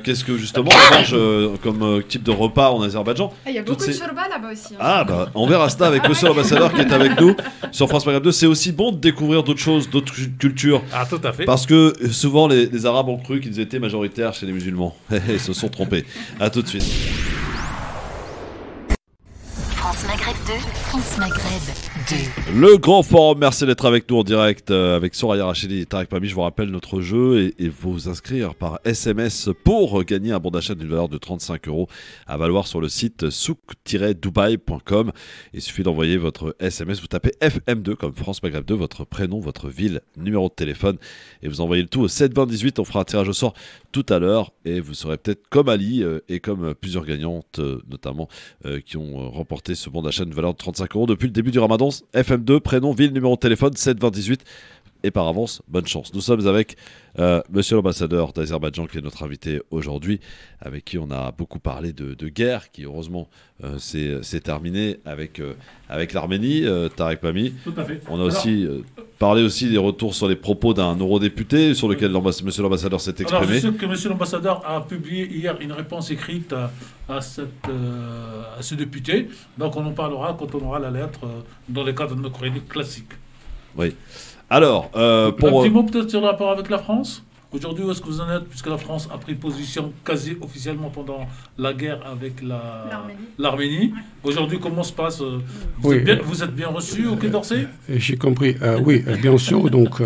qu'est-ce que justement on mange comme type de repas en Azerbaïdjan. Il y a beaucoup de shorba là-bas aussi. Hein. Ah bah, on verra ça avec monsieur l'ambassadeur qui est avec nous sur France Maghreb 2. C'est aussi bon de découvrir d'autres choses, d'autres cultures. Ah, tout à fait. Parce que souvent les Arabes ont cru qu'ils étaient majoritaires chez les musulmans. Ils se sont trompés. À tout de suite. France Maghreb 2, France Maghreb 2. Le grand forum, merci d'être avec nous en direct avec Soraya Rachidi et Tariq Pami. Je vous rappelle notre jeu et vous inscrire par SMS pour gagner un bon d'achat d'une valeur de 35 € à valoir sur le site souk-dubai.com. Il suffit d'envoyer votre SMS, vous tapez FM2 comme France Maghreb 2, votre prénom, votre ville, numéro de téléphone et vous envoyez le tout au 72018. On fera un tirage au sort tout à l'heure et vous serez peut-être comme Ali et comme plusieurs gagnantes notamment qui ont remporté ce bon d'achat d'une valeur de 35 € depuis le début du Ramadan. FM2, prénom, ville, numéro de téléphone 72018 et par avance, bonne chance. Nous sommes avec monsieur l'ambassadeur d'Azerbaïdjan qui est notre invité aujourd'hui, avec qui on a beaucoup parlé de guerre qui heureusement s'est terminée avec l'Arménie, Tariq Pami. Tout à fait. On a aussi parlé aussi des retours sur les propos d'un eurodéputé sur lequel monsieur l'ambassadeur s'est exprimé. Alors je sais que monsieur l'ambassadeur a publié hier une réponse écrite à ce député, donc on en parlera quand on aura la lettre dans le cadre de nos chroniques classiques. Oui. Alors, un petit mot peut-être sur le rapport avec la France. Aujourd'hui, où est-ce que vous en êtes, puisque la France a pris position quasi officiellement pendant la guerre avec l'Arménie. Aujourd'hui, comment se passe vous êtes bien reçu au Quai d'Orsay? J'ai compris. Oui, bien sûr. Donc,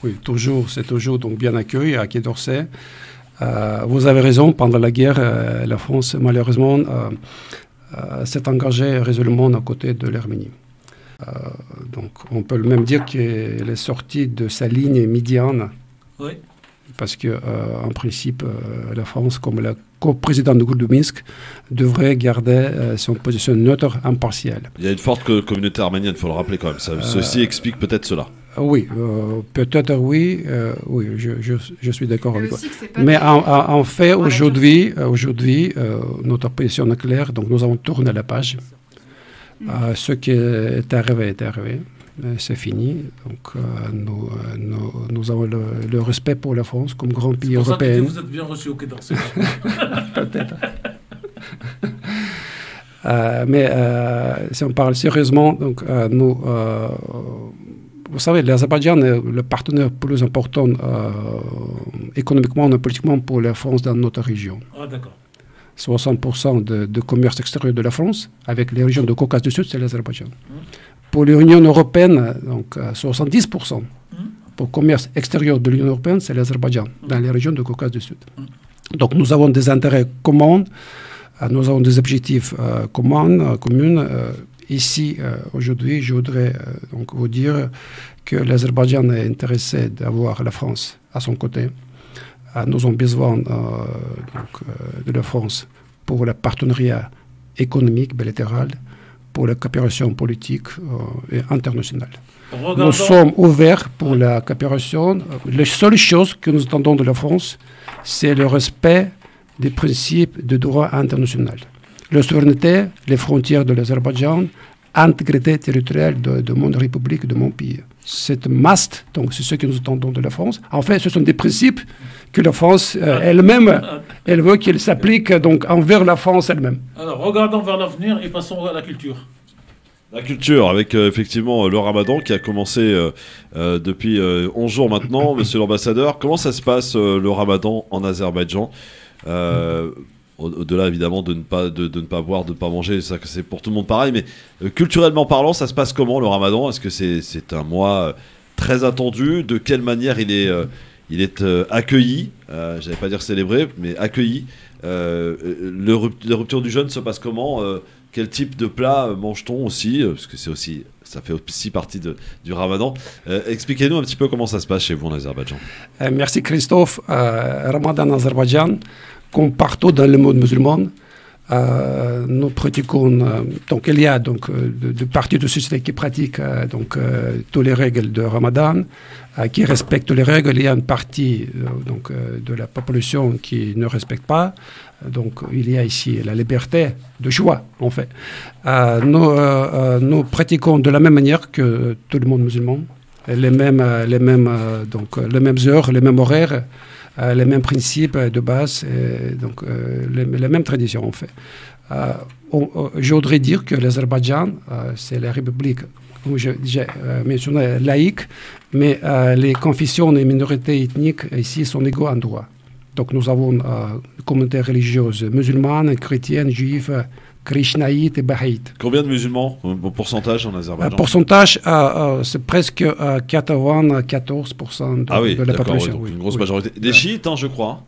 oui, c'est toujours donc bien accueilli à Quai d'Orsay. Vous avez raison. Pendant la guerre, la France, malheureusement, s'est engagée résolument à côté de l'Arménie. Donc, on peut même dire qu'elle est sortie de sa ligne médiane parce que en principe, la France, comme la co-présidente du groupe de Minsk, devrait garder son position neutre, impartiale. Il y a une forte communauté arménienne, il faut le rappeler quand même. Ceci explique peut-être cela. Oui, peut-être oui, oui, je suis d'accord avec toi. Mais en fait, aujourd'hui, notre position est claire, donc nous avons tourné la page. Ce qui est arrivé est arrivé. C'est fini. Donc, nous avons le respect pour la France comme grand pays européen. Vous êtes bien reçu au Quai d'Orsay. Peut-être. Mais si on parle sérieusement, donc, vous savez, l'Azerbaïdjan est le partenaire plus important économiquement et politiquement pour la France dans notre région. Ah, d'accord. 60% de commerce extérieur de la France, avec les régions de Caucase du Sud, c'est l'Azerbaïdjan. Pour l'Union européenne, donc 70%. Pour le commerce extérieur de l'Union européenne, c'est l'Azerbaïdjan, dans les régions de Caucase du Sud. Donc nous avons des intérêts communs, nous avons des objectifs communs. Ici, aujourd'hui, je voudrais donc vous dire que l'Azerbaïdjan est intéressé d'avoir la France à son côté. Nous avons besoin de la France pour le partenariat économique bilatéral, pour la coopération politique et internationale. Nous sommes ouverts pour la coopération. La seule chose que nous attendons de la France, c'est le respect des principes de droit international. La souveraineté, les frontières de l'Azerbaïdjan, intégrité territoriale de mon république, de mon pays. C'est must, donc c'est ce que nous attendons de la France. En fait, ce sont des principes que la France elle-même, elle veut qu'ils s'appliquent donc envers la France elle-même. Alors, regardons vers l'avenir et passons à la culture. La culture, avec effectivement le ramadan qui a commencé depuis 11 jours maintenant, monsieur l'ambassadeur. Comment ça se passe le ramadan en Azerbaïdjan au-delà évidemment de ne pas boire, de ne pas manger, ça c'est pour tout le monde pareil, mais culturellement parlant, ça se passe comment le ramadan? Est-ce que c'est un mois très attendu? De quelle manière il est accueilli? J'allais pas dire célébré, mais accueilli. La rupture du jeûne se passe comment? Quel type de plat mange-t-on aussi? Parce que ça fait aussi partie du ramadan. Expliquez-nous un petit peu comment ça se passe chez vous en Azerbaïdjan. Merci Christophe. Ramadan en Azerbaïdjan, comme partout dans le monde musulman, nous pratiquons, donc il y a donc de parties de société qui pratiquent toutes les règles de Ramadan, qui respectent les règles. Il y a une partie de la population qui ne respecte pas. Donc il y a ici la liberté de choix, en fait. Nous pratiquons de la même manière que tout le monde musulman, les mêmes heures, les mêmes horaires, les mêmes principes de base, donc les mêmes traditions, en fait. Je voudrais dire que l'Azerbaïdjan, c'est la république, comme j'ai mentionné, laïque, mais les confessions et minorités ethniques ici sont égaux en droit. Donc nous avons une communauté religieuse musulmane, chrétienne, juive, krishnaïte et bahaïte. Combien de musulmans au pourcentage en Azerbaïdjan? Pourcentage, c'est presque 94% de la population. Donc une grosse majorité. Des chiites, je crois.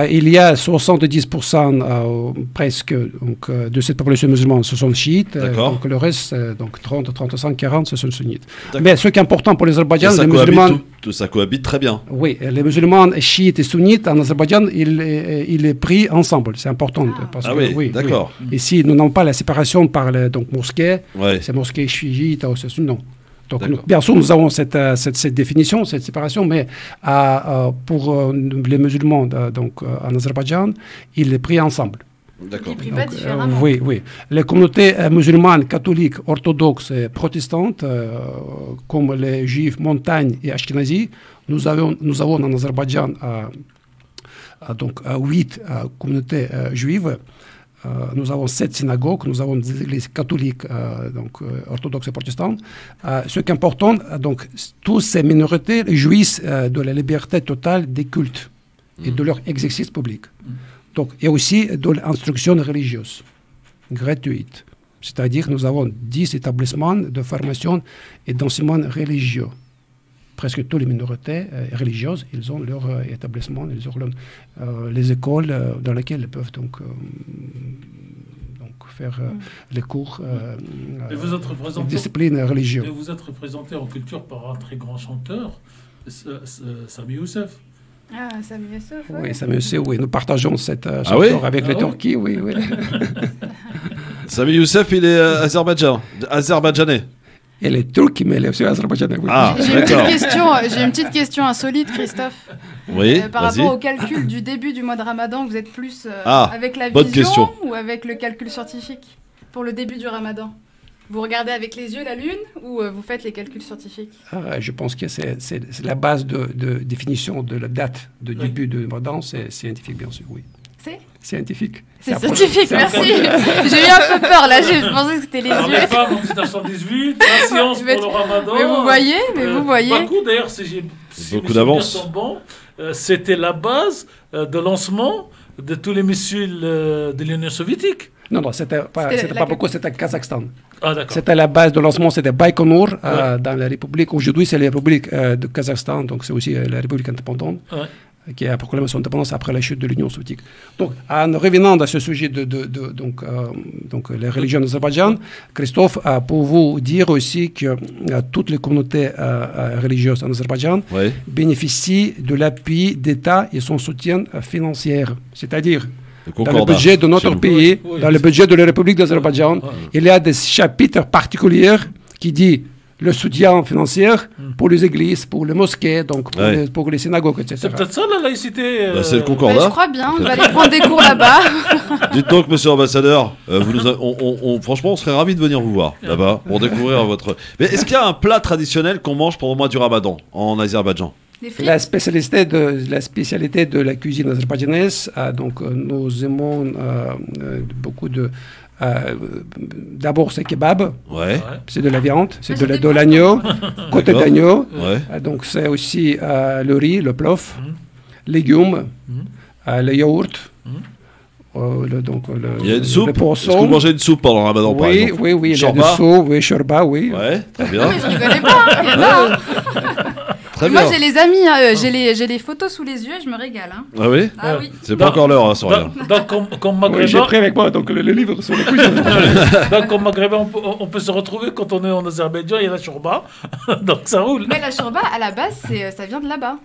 Il y a 70% presque de cette population musulmane, ce sont chiites. Donc le reste, donc 30, 35, 40, ce sont sunnites. Mais ce qui est important pour les Azerbaïdjans, les musulmans... Ça cohabite très bien. Oui, les musulmans chiites et sunnites en Azerbaïdjan, il est pris ensemble. C'est important. Parce que, oui, d'accord. Oui. Ici, nous n'avons pas la séparation par les mosquées. C'est mosquée chiite ou c'est non. Donc, bien sûr, nous avons cette définition, cette séparation, mais pour les musulmans en Azerbaïdjan, il est pris ensemble. D'accord. Il est pris pas différemment. Oui. Les communautés musulmanes, catholiques, orthodoxes et protestantes, comme les juifs, montagnes et ashkénazis, nous avons en Azerbaïdjan 8 communautés juives. Nous avons 7 synagogues, nous avons des églises catholiques, orthodoxes et protestantes. Ce qui est important, toutes ces minorités jouissent de la liberté totale des cultes et de leur exercice public. Donc, et aussi de l'instruction religieuse gratuite. C'est-à-dire que nous avons 10 établissements de formation et d'enseignement religieux. Presque toutes les minorités religieuses, ils ont leur établissement, ils ont les écoles dans lesquelles ils peuvent faire les cours de discipline religieuse. Et vous êtes représenté en culture par un très grand chanteur, Sami Youssef. Ah, Sami Youssef, ouais. Oui, Sami Youssef, oui. Nous partageons cette chanson oui avec les Turquie, oui. Sami Youssef, il est azerbaïdjanais. Elle est turque, mais elle est aussi azerbaïdjanaise. Oui. Ah, J'ai d'accord. une petite question insolite, Christophe. Oui, Par vas-y. rapport au calcul du début du mois de Ramadan, vous êtes plus avec la bonne vision question. ou avec le calcul scientifique pour le début du Ramadan? Vous regardez avec les yeux la lune ou vous faites les calculs scientifiques? Je pense que c'est la base de définition de la date de début de Ramadan, c'est scientifique, bien sûr, oui. C'est scientifique. C'est scientifique, merci. J'ai eu un peu peur là, j'ai pensé que c'était les Alors, yeux. les femmes en 1918, la science pour le Ramadan. Mais vous voyez. Bakou, d'ailleurs, si Beaucoup mes d'avance. souvenirs sont bons, c'était la base de lancement de tous les missiles de l'Union soviétique. Non, c'était pas beaucoup, c'était Kazakhstan. Ah, d'accord. C'était la base de lancement, c'était Baïkonour dans la République. Aujourd'hui, c'est la République de Kazakhstan, donc c'est aussi la République indépendante. Ouais. Qui a proclamé son indépendance après la chute de l'Union soviétique. Donc, en revenant à ce sujet donc les religions d'Azerbaïdjan, Christophe, pour vous dire aussi que toutes les communautés religieuses en Azerbaïdjan bénéficient de l'appui d'État et son soutien financier. C'est-à-dire, dans le budget de notre pays, dans le budget de la République d'Azerbaïdjan, il y a des chapitres particuliers qui disent le soutien financier pour les églises, pour les mosquées, donc pour les synagogues, etc. C'est peut-être ça la laïcité. C'est le Concordat. Je crois bien, on va aller prendre des cours là-bas. Dites donc, monsieur l'ambassadeur, franchement, on serait ravis de venir vous voir là-bas pour découvrir votre. Mais est-ce qu'il y a un plat traditionnel qu'on mange pendant le mois du Ramadan en Azerbaïdjan? La spécialité de la cuisine azerbaïdjanaise, donc nous aimons beaucoup de. D'abord, c'est kebab, c'est de la viande, c'est de l'agneau, côté d'agneau. Donc, c'est aussi le riz, le plof, légumes, le yaourt. Il y a une soupe. Est-ce que vous mangez une soupe pendant le Ramadan, par exemple? Oui, il y a une soupe, oui, shorba, oui. Ouais, très bien. Mais je rigolais pas, il y en a. Très bien. Moi, j'ai les amis, j'ai les photos sous les yeux et je me régale. Hein. Ah oui? Ah oui. C'est pas encore l'heure, Soraya. Donc, comme maghrébin, j'ai pris avec moi donc, le livre sur le cuisine. Donc, comme maghrébin, on peut se retrouver quand on est en Azerbaïdjan, il y a la shorba. Donc, ça roule. Mais la shorba, à la base, ça vient de là-bas.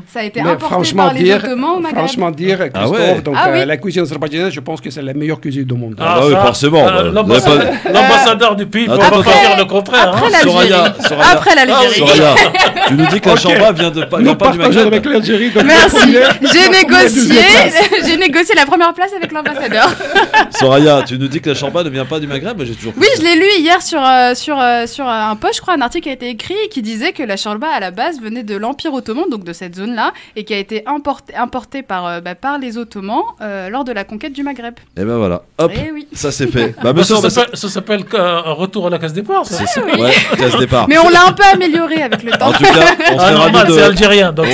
Ça a été mais importé par les Ottomans au Maghreb. Franchement dire, Christophe, donc, la cuisine azerbaïdjanaise, je pense que c'est la meilleure cuisine du monde. Ah oui, forcément. L'ambassadeur du pays peut pas dire le contraire. Après l'Algérie. Soraya, tu nous dis que la shorba vient pas du Maghreb. Avec l'Algérie. Merci. J'ai négocié la première place avec l'ambassadeur. Soraya, tu nous dis que la shorba ne vient pas du Maghreb, mais j'ai toujours. Oui, je l'ai lu hier sur un post, je crois, un article qui a été écrit qui disait que la shorba à la base venait de l'Empire ottoman, donc de cette zone-là, et qui a été importé par les Ottomans lors de la conquête du Maghreb. Et ben voilà, hop, ça c'est fait. Ça s'appelle un retour à la case départ. Ouais, case départ. Mais on l'a un peu amélioré avec le temps. En tout cas, c'est algérien. Donc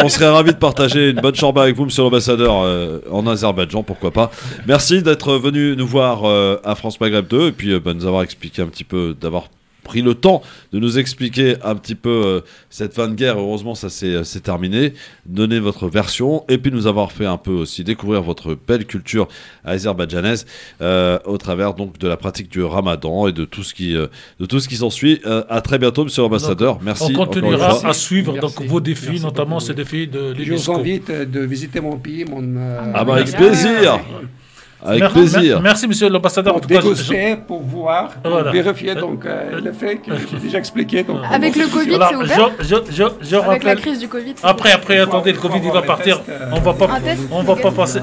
on serait ravis de partager une bonne shorba avec vous, monsieur l'ambassadeur, en Azerbaïdjan, pourquoi pas. Merci d'être venu nous voir à France Maghreb 2 et puis nous avoir expliqué un petit peu, d'avoir pris le temps de nous expliquer un petit peu cette fin de guerre. Heureusement, ça c'est terminé. Donner votre version et puis nous avoir fait un peu aussi découvrir votre belle culture azerbaïdjanaise au travers donc de la pratique du Ramadan et de tout ce qui s'ensuit. À très bientôt, monsieur l'ambassadeur. Merci. On continuera à suivre donc vos défis, notamment ces défis de l'UNESCO. Je vous invite de visiter mon pays, avec plaisir. Avec plaisir. Merci, monsieur l'ambassadeur. Pour déguster, pour voir, pour vérifier donc, le fait que j'ai déjà expliqué. Donc, avec le Covid, voilà, c'est ouvert avec la crise du Covid. Après, attendez, le Covid, il va partir. On va pas passer.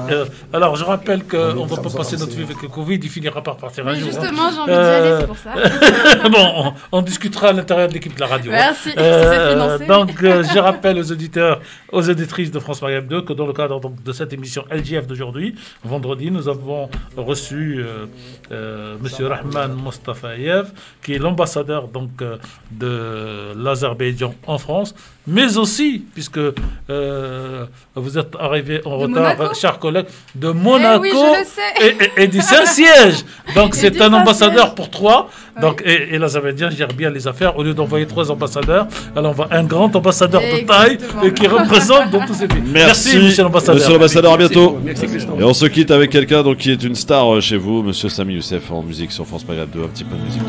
Alors, je rappelle qu'on ne va pas passer notre vie avec le Covid, il finira par partir un jour. Justement, j'ai envie d'y aller, c'est pour ça. Bon, on discutera à l'intérieur de l'équipe de la radio. Merci, c'est financé. Donc, je rappelle aux auditeurs, aux auditrices de France Maghreb 2 que dans le cadre donc, de cette émission LGF d'aujourd'hui, vendredi, nous avons reçu Monsieur Rahman Mustafayev, qui est l'ambassadeur donc de l'Azerbaïdjan en France, mais aussi, puisque vous êtes arrivé en retard, chers collègues, de Monaco et du Saint-Siège. Donc c'est un ambassadeur pour trois. Donc, et l'Azerbaïdjan gère bien les affaires. Au lieu d'envoyer 3 ambassadeurs, alors on va un grand ambassadeur de taille et qui représente dans tous ces pays. Merci, monsieur l'ambassadeur. Monsieur l'ambassadeur, à bientôt. Et on se quitte avec quelqu'un donc, qui est une star chez vous, monsieur Sami Youssef en musique sur France Maghreb 2. Un petit peu de musique.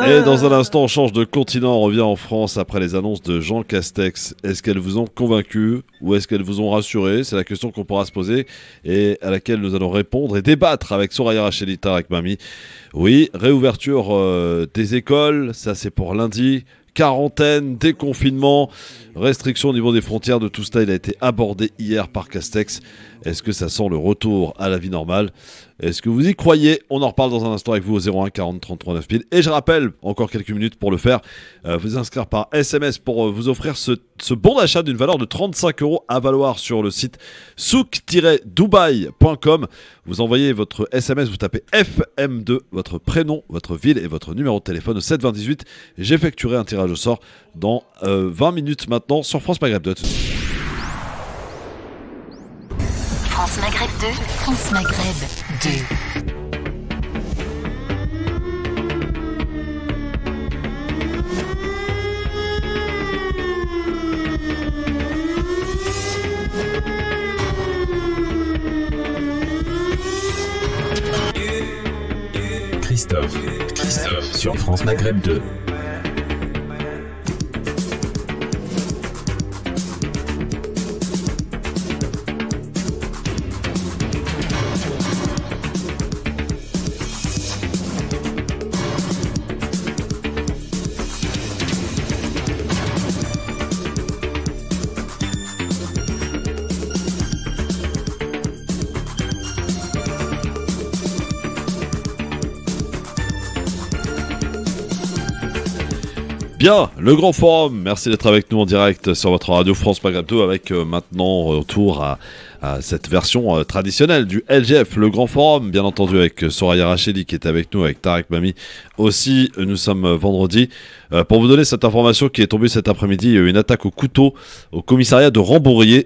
Et dans un instant, on change de continent, on revient en France après les annonces de Jean Castex. Est-ce qu'elles vous ont convaincu ou est-ce qu'elles vous ont rassuré? C'est la question qu'on pourra se poser et à laquelle nous allons répondre et débattre avec Soraya Racheli, Tarek Mami. Oui, réouverture des écoles, ça c'est pour lundi. Quarantaine, déconfinement, restrictions au niveau des frontières, de tout cela, il a été abordé hier par Castex. Est-ce que ça sent le retour à la vie normale? Est-ce que vous y croyez? On en reparle dans un instant avec vous au 01 40 33 9000. Et je rappelle, encore quelques minutes pour le faire, vous inscrire par SMS pour vous offrir ce bon d'achat d'une valeur de 35 € à valoir sur le site souk-dubai.com. Vous envoyez votre SMS, vous tapez FM2, votre prénom, votre ville et votre numéro de téléphone au 72018. J'effectuerai un tirage au sort dans 20 minutes maintenant sur France Maghreb 2. France Maghreb 2, France Maghreb 2. Christophe sur France Maghreb 2. Bien, le grand forum, merci d'être avec nous en direct sur votre radio France Maghreb 2 avec maintenant retour à cette version traditionnelle du LGF, le grand forum, bien entendu avec Soraya Racheli qui est avec nous, avec Tarek Mami aussi. Nous sommes vendredi. Pour vous donner cette information qui est tombée cet après-midi, il y a eu une attaque au couteau au commissariat de Rambouillet.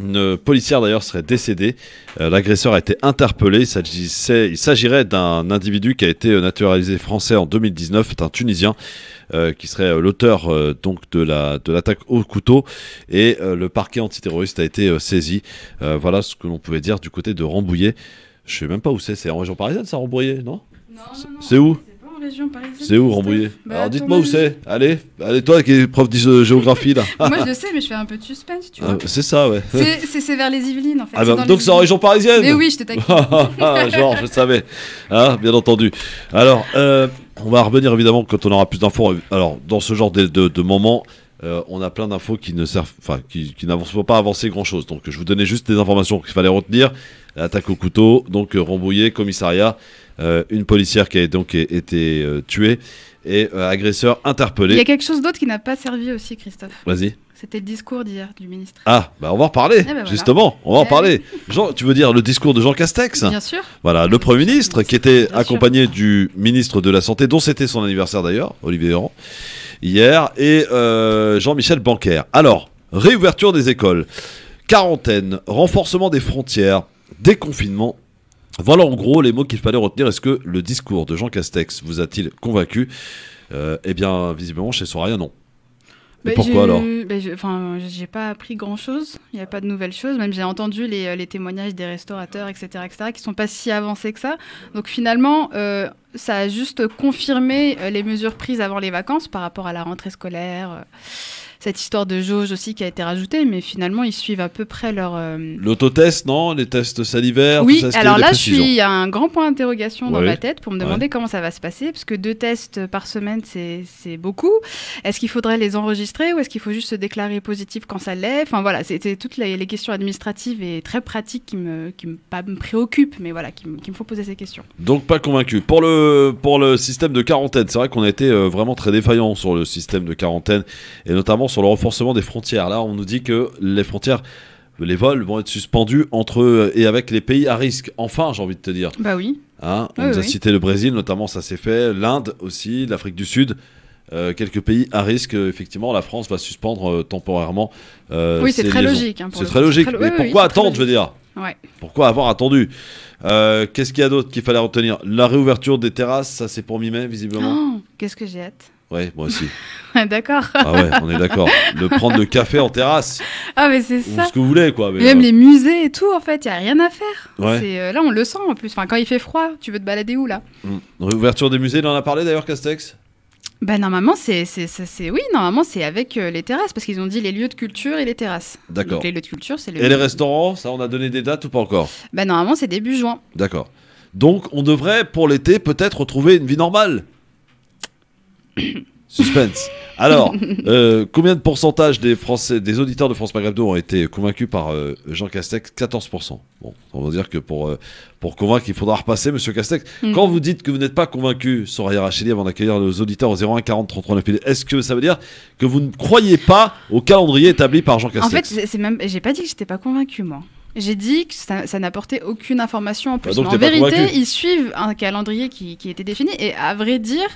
Une policière d'ailleurs serait décédée. L'agresseur a été interpellé. Il s'agirait d'un individu qui a été naturalisé français en 2019. C'est un Tunisien qui serait l'auteur donc de l'attaque au couteau. Et le parquet antiterroriste a été saisi. Voilà ce que l'on pouvait dire du côté de Rambouillet. Je sais même pas où c'est. C'est en région parisienne, ça, Rambouillet, non? Non. C'est où? Région parisienne. C'est où Rambouillet? Alors dites-moi où c'est. Allez, toi qui es prof de géographie là. Moi je sais, mais je fais un peu de suspense, tu vois. C'est ça, ouais. C'est vers les Yvelines en fait. Ah bah, donc c'est en région parisienne. Mais oui, je te taquine. Genre, je savais. Hein, bien entendu. Alors, on va revenir évidemment quand on aura plus d'infos. Alors, dans ce genre de moments, on a plein d'infos qui ne servent, enfin, qui n'avancent pas à avancer grand chose. Donc, je vous donnais juste des informations qu'il fallait retenir. Attaque au couteau, donc Rambouillet, commissariat. Une policière qui a donc été tuée et agresseur interpellé. Il y a quelque chose d'autre qui n'a pas servi aussi, Christophe. Vas-y. C'était le discours d'hier du ministre. Ah, bah on va en reparler, justement. On va en parler. Jean, tu veux dire le discours de Jean Castex? Bien sûr. Voilà, le Premier ministre qui était accompagné du ministre de la Santé, dont c'était son anniversaire d'ailleurs, Olivier Véran, hier, et Jean-Michel Blanquer. Alors, réouverture des écoles, quarantaine, renforcement des frontières, déconfinement. Voilà en gros les mots qu'il fallait retenir. Est-ce que le discours de Jean Castex vous a-t-il convaincu? Eh bien, visiblement, chez Soraya, non. Mais pourquoi alors? J'ai pas appris grand-chose. Il n'y a pas de nouvelles choses. Même j'ai entendu les témoignages des restaurateurs, etc., qui sont pas si avancés que ça. Donc finalement, ça a juste confirmé les mesures prises avant les vacances par rapport à la rentrée scolaire. Cette histoire de jauge aussi qui a été rajoutée, mais finalement, ils suivent à peu près leur... L'autotest, non? Les tests salivaires? Oui, tout ça, alors là, il y a un grand point d'interrogation dans ma tête pour me demander comment ça va se passer, parce que 2 tests par semaine, c'est beaucoup. Est-ce qu'il faudrait les enregistrer ou est-ce qu'il faut juste se déclarer positif quand ça l'est? Enfin voilà, c'est toutes les questions administratives et très pratiques qui me préoccupent, mais voilà, qui me font poser ces questions. Donc pas convaincu. Pour le système de quarantaine, c'est vrai qu'on a été vraiment très défaillant sur le système de quarantaine, et notamment sur le renforcement des frontières. Là, on nous dit que les frontières, les vols vont être suspendus entre eux et avec les pays à risque. Enfin, j'ai envie de te dire. Bah oui. Hein, on nous a cité le Brésil, notamment, ça s'est fait. L'Inde aussi, l'Afrique du Sud. Quelques pays à risque, effectivement, la France va suspendre temporairement. Oui, c'est très logique. Hein, c'est très logique. Mais pourquoi attendre, je veux dire? Ouais. Pourquoi avoir attendu? Qu'est-ce qu'il y a d'autre qu'il fallait retenir? La réouverture des terrasses, ça c'est pour mi-mai, visiblement. Oh, qu'est-ce que j'ai hâte. Ouais, moi aussi. D'accord. Ah ouais, on est d'accord. Prendre le café en terrasse. Ah, mais c'est Ou ça. ce que vous voulez, quoi. Mais, Même les musées et tout, en fait, il n'y a rien à faire. Ouais. Là, on le sent en plus. Enfin, quand il fait froid, tu veux te balader où, là? Réouverture des musées, il en a parlé d'ailleurs, Castex? Bah, normalement, oui, normalement, c'est avec les terrasses, parce qu'ils ont dit les lieux de culture et les terrasses. D'accord. Donc, les lieux de culture, c'est Et les restaurants, ça, on a donné des dates ou pas encore? Bah, normalement, c'est début juin. D'accord. Donc, on devrait, pour l'été, peut-être retrouver une vie normale. Suspense. Alors, combien de pourcentage des auditeurs de France Maghreb 2 ont été convaincus par Jean Castex? 14%. Bon, on va dire que pour convaincre, il faudra repasser, Monsieur Castex. Quand vous dites que vous n'êtes pas convaincu, Soraya Racheli, avant d'accueillir nos auditeurs au 01 40 33 9000, est-ce que ça veut dire que vous ne croyez pas au calendrier établi par Jean Castex? En fait, j'ai pas dit que j'étais pas convaincu, moi. J'ai dit que ça n'apportait aucune information en plus. Donc mais en vérité, convaincu. ils suivent un calendrier qui était défini. Et à vrai dire,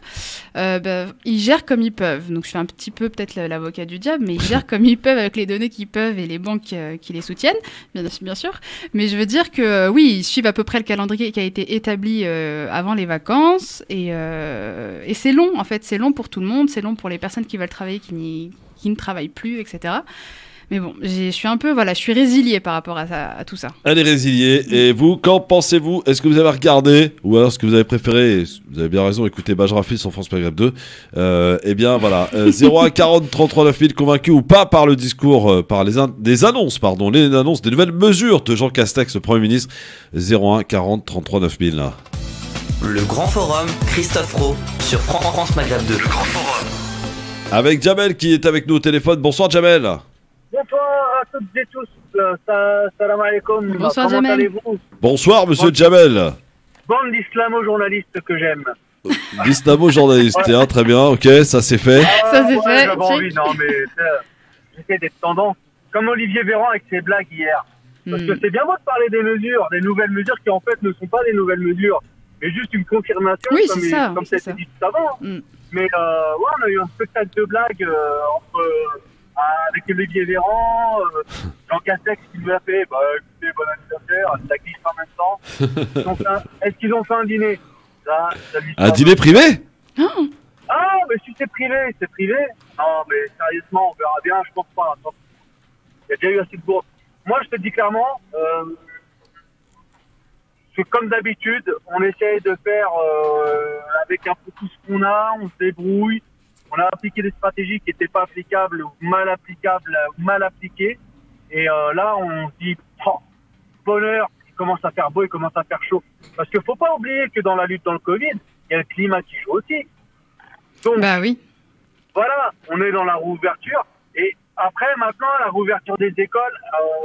ils gèrent comme ils peuvent. Donc je fais un petit peu peut-être l'avocat du diable, mais ils gèrent comme ils peuvent avec les données qu'ils peuvent et les banques qui les soutiennent, bien sûr. Mais je veux dire que oui, ils suivent à peu près le calendrier qui a été établi avant les vacances. Et c'est long, en fait. C'est long pour tout le monde. C'est long pour les personnes qui veulent travailler, qui ne travaillent plus, etc. Mais bon, je suis résiliée par rapport à tout ça. Elle est résiliée. Et vous, qu'en pensez-vous? Est-ce que vous avez regardé? Ou alors est-ce que vous avez préféré, et vous avez bien raison, écouter Bajrafi sur France Maghreb 2? Eh bien, voilà. 01 40 33 9000 convaincus ou pas par le discours, par les annonces des nouvelles mesures de Jean Castex, le Premier ministre. 01 40 33 9000. Là. Le Grand Forum, Christophe Rowe, sur France Maghreb 2. Le Grand Forum. Avec Jamel qui est avec nous au téléphone. Bonsoir, Jamel. Bonsoir à toutes et tous. Salam alaikum. Bonsoir, Comment Jamel. allez-vous? Bonsoir, monsieur Jamel. Bande d'islamo-journalistes que j'aime. D'islamo-journaliste, hein, très bien, ok, ça c'est fait. Ça, c'est fait. J'avais envie, non, mais j'essaie d'être tendance. Comme Olivier Véran avec ses blagues hier. Parce que c'est bien beau de parler des mesures, des nouvelles mesures qui en fait ne sont pas des nouvelles mesures, mais juste une confirmation, Oui, comme c'est ça, comme c'est ça a été ça. dit tout avant. Mais ouais, on a eu un spectacle de blagues avec Olivier Véran, Jean Castex qui nous a fait, écoutez, bon anniversaire, ça glisse en même temps. Est-ce qu'ils ont fait un dîner? Un dîner privé? Ah, mais si c'est privé, c'est privé. Non, mais sérieusement, on verra bien, je pense pas. Il y a déjà eu assez de bourdes. Moi, je te dis clairement, que comme d'habitude, on essaye de faire avec un peu tout ce qu'on a, on se débrouille. On a appliqué des stratégies qui n'étaient pas applicables ou mal appliquées. Et là, on se dit, bonheur, il commence à faire beau, il commence à faire chaud. Parce qu'il ne faut pas oublier que dans la lutte dans le Covid, il y a le climat qui joue aussi. Donc, Bah oui. voilà, on est dans la réouverture. Et après, maintenant, la réouverture des écoles,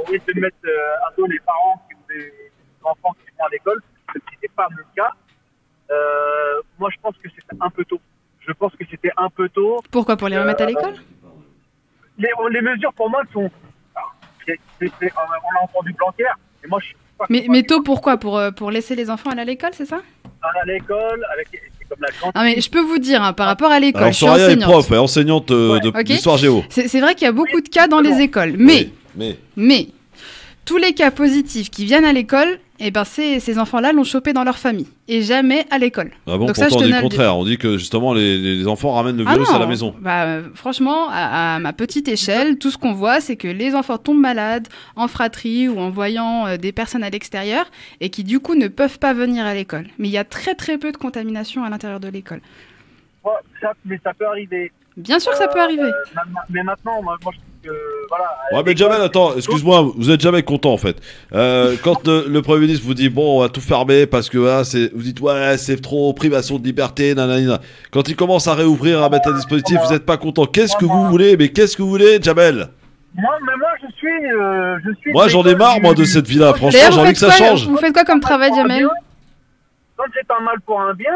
on essaie de mettre à dos les parents qui ont des enfants qui vont à l'école, ce qui n'est pas mon cas. Moi, je pense que c'était un peu tôt. Pourquoi? Pour les remettre à l'école? Les mesures, pour moi, sont... on a entendu Blanquer, et moi, je suis pas... Mais tôt, pourquoi? Pour laisser les enfants aller à l'école, c'est ça? À l'école, c'est comme la cantine. Non, mais je peux vous dire, par rapport à l'école, Alors, je suis Soraya est enseignante. prof, enseignante d'histoire géo. C'est vrai qu'il y a beaucoup de cas dans les écoles, mais tous les cas positifs qui viennent à l'école, ces enfants-là l'ont chopé dans leur famille et jamais à l'école. Ah bon, Donc pourtant on dit le le contraire. On dit que justement les enfants ramènent le virus non, à la maison. Franchement, à ma petite échelle, tout ce qu'on voit, c'est que les enfants tombent malades en fratrie ou en voyant des personnes à l'extérieur et qui du coup ne peuvent pas venir à l'école. Mais il y a très très peu de contamination à l'intérieur de l'école. Mais ça peut arriver. Bien sûr que ça peut arriver. Mais maintenant, moi je trouve que... Voilà, Ouais, mais Jamel, attends, excuse-moi, vous êtes jamais content en fait. Quand le Premier ministre vous dit bon, on va tout fermer parce que vous dites ouais, c'est trop, privation de liberté, nanana. Quand il commence à réouvrir, à mettre un dispositif, vous n'êtes pas content. Qu'est-ce que vous voulez? Mais qu'est-ce que vous voulez, Jamel? Moi, je suis. Moi, j'en ai marre, moi, de cette vie-là. Franchement, D'ailleurs, j'ai envie que ça change. Vous faites quoi comme travail, Jamel? Quand c'est un mal pour un bien,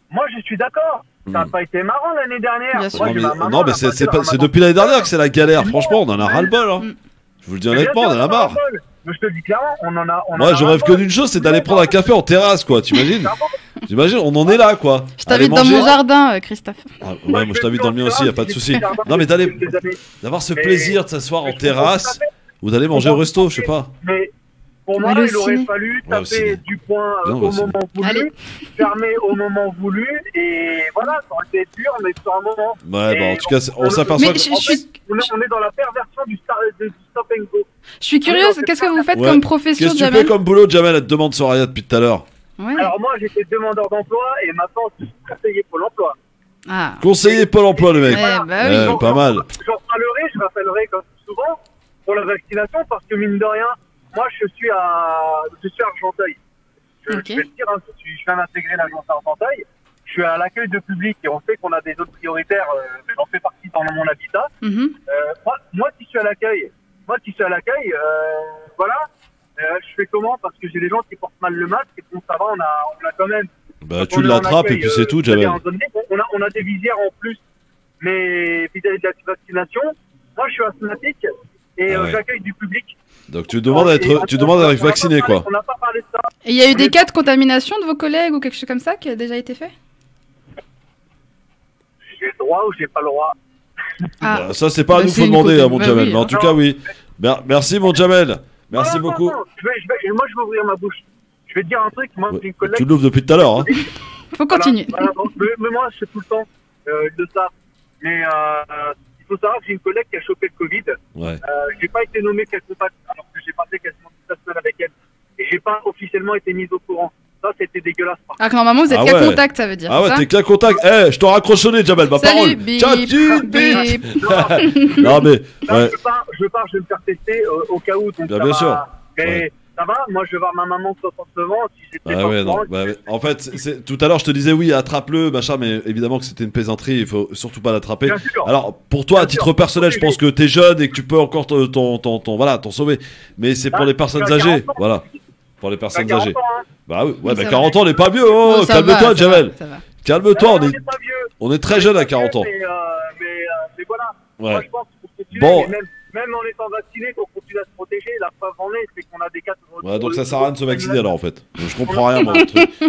moi, je suis d'accord. Ça n'a pas été marrant l'année dernière. Bien sûr. Non, mais c'est depuis l'année dernière que c'est la galère. Franchement, on en a ras-le-bol. Hein. Je vous le dis honnêtement, on en a marre. Mais je te dis clairement, on en a. Moi, je rêve que d'une chose, c'est d'aller prendre un café en terrasse, quoi. T'imagines? T'imagines, on en est là, quoi. Je t'invite dans mon jardin, Christophe. Ouais, moi je t'invite dans le mien aussi, y a pas de souci. Non, mais d'avoir ce plaisir de s'asseoir en terrasse ou d'aller manger au resto, je sais pas. Mais Pour moi, il aurait fallu taper du poing au moment voulu, fermer au moment voulu, et voilà, ça aurait été dur, mais sur un moment. Ouais, bon, en tout cas, on s'aperçoit on est dans la perversion du stop and go. Je suis curieuse, qu'est-ce que vous faites comme profession, Jamel? Qu'est-ce que tu fais comme boulot, Jamel? Elle te demande Soraya depuis tout à l'heure. Ouais. Alors moi, j'étais demandeur d'emploi, et maintenant, je suis conseiller Pôle emploi. Ah. Conseiller Pôle emploi, le mec. Bah oui. Pas mal. Je rappellerai comme souvent pour la vaccination, parce que mine de rien, moi je suis à Argenteuil. Je vais le dire, je viens d'intégrer l'agence à Argenteuil. Je suis à l'accueil de public et on sait qu'on a des zones prioritaires. J'en fais partie dans mon habitat. Moi qui suis à l'accueil, voilà. Je fais comment? Parce que j'ai des gens qui portent mal le masque et bon, ça va, on a quand même. Bah, tu l'attrapes et puis c'est tout, Jamel. On a des visières en plus, mais vis-à-vis de la vaccination, moi je suis asthmatique et j'accueille du public. Donc tu demandes à être vacciné, quoi. On n'a pas parlé de ça. Et il y a eu des cas de contamination de vos collègues ou quelque chose comme ça qui a déjà été fait? J'ai le droit ou j'ai pas le droit? Ah. Ça, c'est pas à nous faut demander, mon Jamel. Mais en tout cas, oui. Merci, mon Jamel. Merci beaucoup. Moi, je vais ouvrir ma bouche. Je vais te dire un truc. Moi, j'ai une collègue. Tu l'ouvres depuis tout à l'heure. Hein. Faut continuer. Mais moi, je fais tout le temps de ça. Mais il faut savoir que j'ai une collègue qui a chopé le Covid. Ouais. J'ai pas été nommé quel contact alors que j'ai passé quasiment toute la semaine avec elle. Et j'ai pas officiellement été mise au courant. Ça, c'était dégueulasse. Ah, que normalement, vous êtes qu'à contact, ça veut dire. Ah ouais, t'es qu'à contact. Je t'en raccrochonné, Jamel, ma parole. Ciao, bip. Non, mais. Là, je pars, je vais me faire tester au cas où. Donc bien sûr. Mais ça va, moi, je vais voir ma maman 69 ans. Si j'étais En fait, tout à l'heure, je te disais, oui, attrape-le, machin, mais évidemment que c'était une plaisanterie, il faut surtout pas l'attraper. Alors, pour toi, à titre personnel, je pense que t'es jeune et que tu peux encore t'en sauver. Mais c'est pour les personnes âgées. Voilà. Pour les personnes âgées. Bah oui, ouais, 40 ans, on n'est pas vieux. Oh, calme-toi, Jamel. Calme-toi, on est très jeune à 40 ans. Mais voilà. Ouais. Moi, je pense qu'il faut continuer, même en étant vacciné, qu'on continue à se protéger. La preuve en est, c'est qu'on a des cas de... Ouais, donc ça sert à rien de se vacciner alors en fait. Donc, je comprends rien, moi.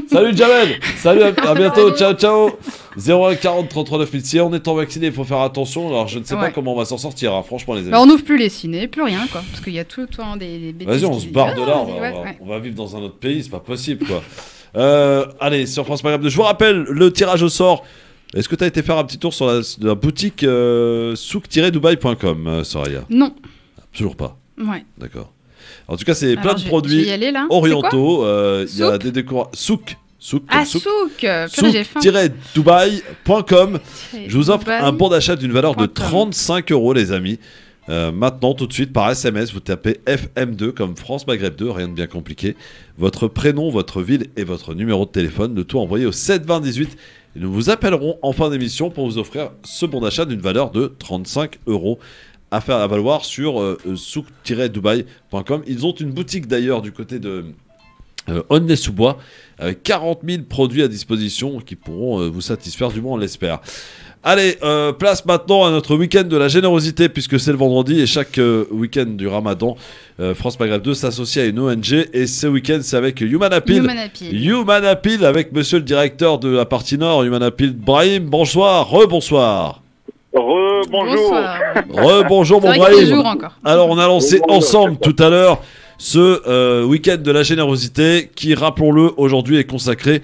Salut, Jamel. Salut, à bientôt. Ciao. 01 40 39 000. Si on est en vacciné, il faut faire attention. Alors, je ne sais pas comment on va s'en sortir, hein, franchement, les amis. Bah, on n'ouvre plus les ciné, plus rien, quoi. Parce qu'il y a tout le temps des bêtises. Vas-y, on se barre de là. On va vivre dans un autre pays, c'est pas possible, quoi. Allez, sur France Maghreb 2. Je vous rappelle le tirage au sort. Est-ce que tu as été faire un petit tour sur la boutique souk-dubai.com, Soraya? Non. Toujours pas. Ouais. D'accord. En tout cas, c'est plein de produits orientaux. Il y a des décors. Souk. Souk-dubai.com. Je vous offre un bon d'achat d'une valeur de 35 €, les amis. Maintenant, tout de suite, par SMS, vous tapez FM2 comme France Maghreb 2, rien de bien compliqué. Votre prénom, votre ville et votre numéro de téléphone, le tout envoyé au 7 20 18. Et nous vous appellerons en fin d'émission pour vous offrir ce bon d'achat d'une valeur de 35 € à faire à valoir sur souk-dubai.com. Ils ont une boutique d'ailleurs du côté de Aulnay-sous-Bois avec 40 000 produits à disposition qui pourront vous satisfaire, du moins on l'espère. Allez, place maintenant à notre week-end de la générosité puisque c'est le vendredi et chaque week-end du Ramadan, France Maghreb 2 s'associe à une ONG et ce week-end c'est avec Human Appeal. Human Appeal avec monsieur le directeur de la partie nord, Human Appeal, Brahim. Bonsoir, rebonsoir. Rebonjour. Rebonjour mon Brahim. Alors on a lancé ensemble tout à l'heure ce week-end de la générosité qui, rappelons-le, aujourd'hui est consacré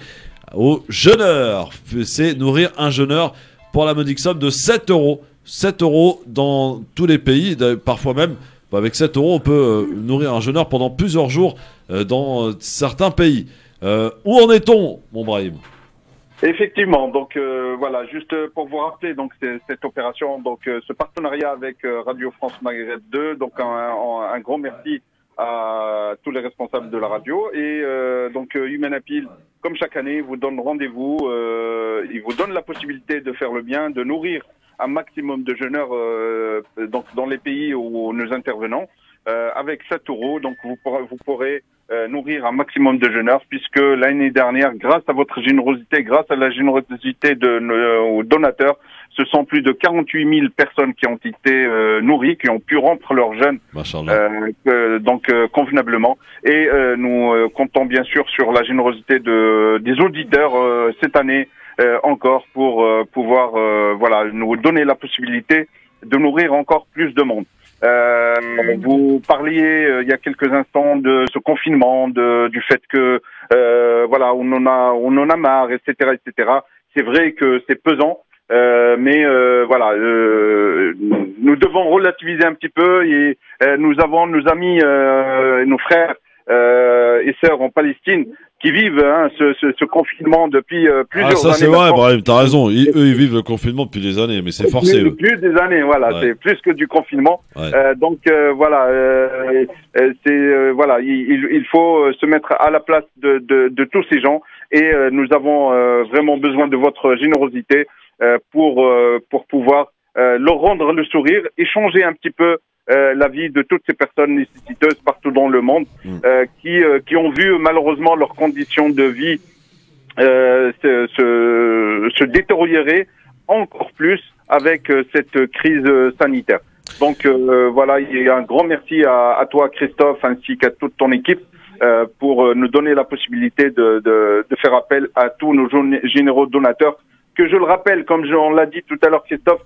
aux jeûneurs. C'est nourrir un jeûneur pour la modique somme de 7 €. 7 € dans tous les pays, parfois même, avec 7 € on peut nourrir un jeûneur pendant plusieurs jours dans certains pays. Où en est-on, mon Brahim ? Effectivement, donc voilà, juste pour vous rappeler donc cette opération, donc ce partenariat avec Radio France Maghreb 2, donc un grand merci à tous les responsables de la radio et donc Human Appeal, comme chaque année, vous donne rendez-vous, il vous donne la possibilité de faire le bien, de nourrir un maximum de jeûneurs donc dans les pays où nous intervenons avec 7 €, donc vous pourrez nourrir un maximum de jeûneurs puisque l'année dernière, grâce à votre générosité, grâce à la générosité de nos donateurs, ce sont plus de 48 000 personnes qui ont été nourries, qui ont pu rompre leur jeûne convenablement. Et nous comptons bien sûr sur la générosité des auditeurs cette année encore pour pouvoir nous donner la possibilité de nourrir encore plus de monde. Vous parliez il y a quelques instants de ce confinement, du fait que voilà, on en a marre, etc., etc. C'est vrai que c'est pesant, mais voilà, nous devons relativiser un petit peu et nous avons nos amis, nos frères et sœurs en Palestine qui vivent ce confinement depuis plusieurs années. Ça c'est vrai, Brahim, t'as raison. Eux, ils vivent le confinement depuis des années, mais c'est forcé. Plus des années, voilà, c'est plus que du confinement. Ouais. Donc voilà, voilà, il faut se mettre à la place de tous ces gens et nous avons vraiment besoin de votre générosité pour pouvoir leur rendre le sourire et changer un petit peu la vie de toutes ces personnes nécessiteuses partout dans le monde qui ont vu malheureusement leurs conditions de vie se détériorer encore plus avec cette crise sanitaire. Donc voilà, il y a un grand merci à toi Christophe ainsi qu'à toute ton équipe pour nous donner la possibilité de faire appel à tous nos généraux donateurs que je le rappelle, comme on l'a dit tout à l'heure Christophe,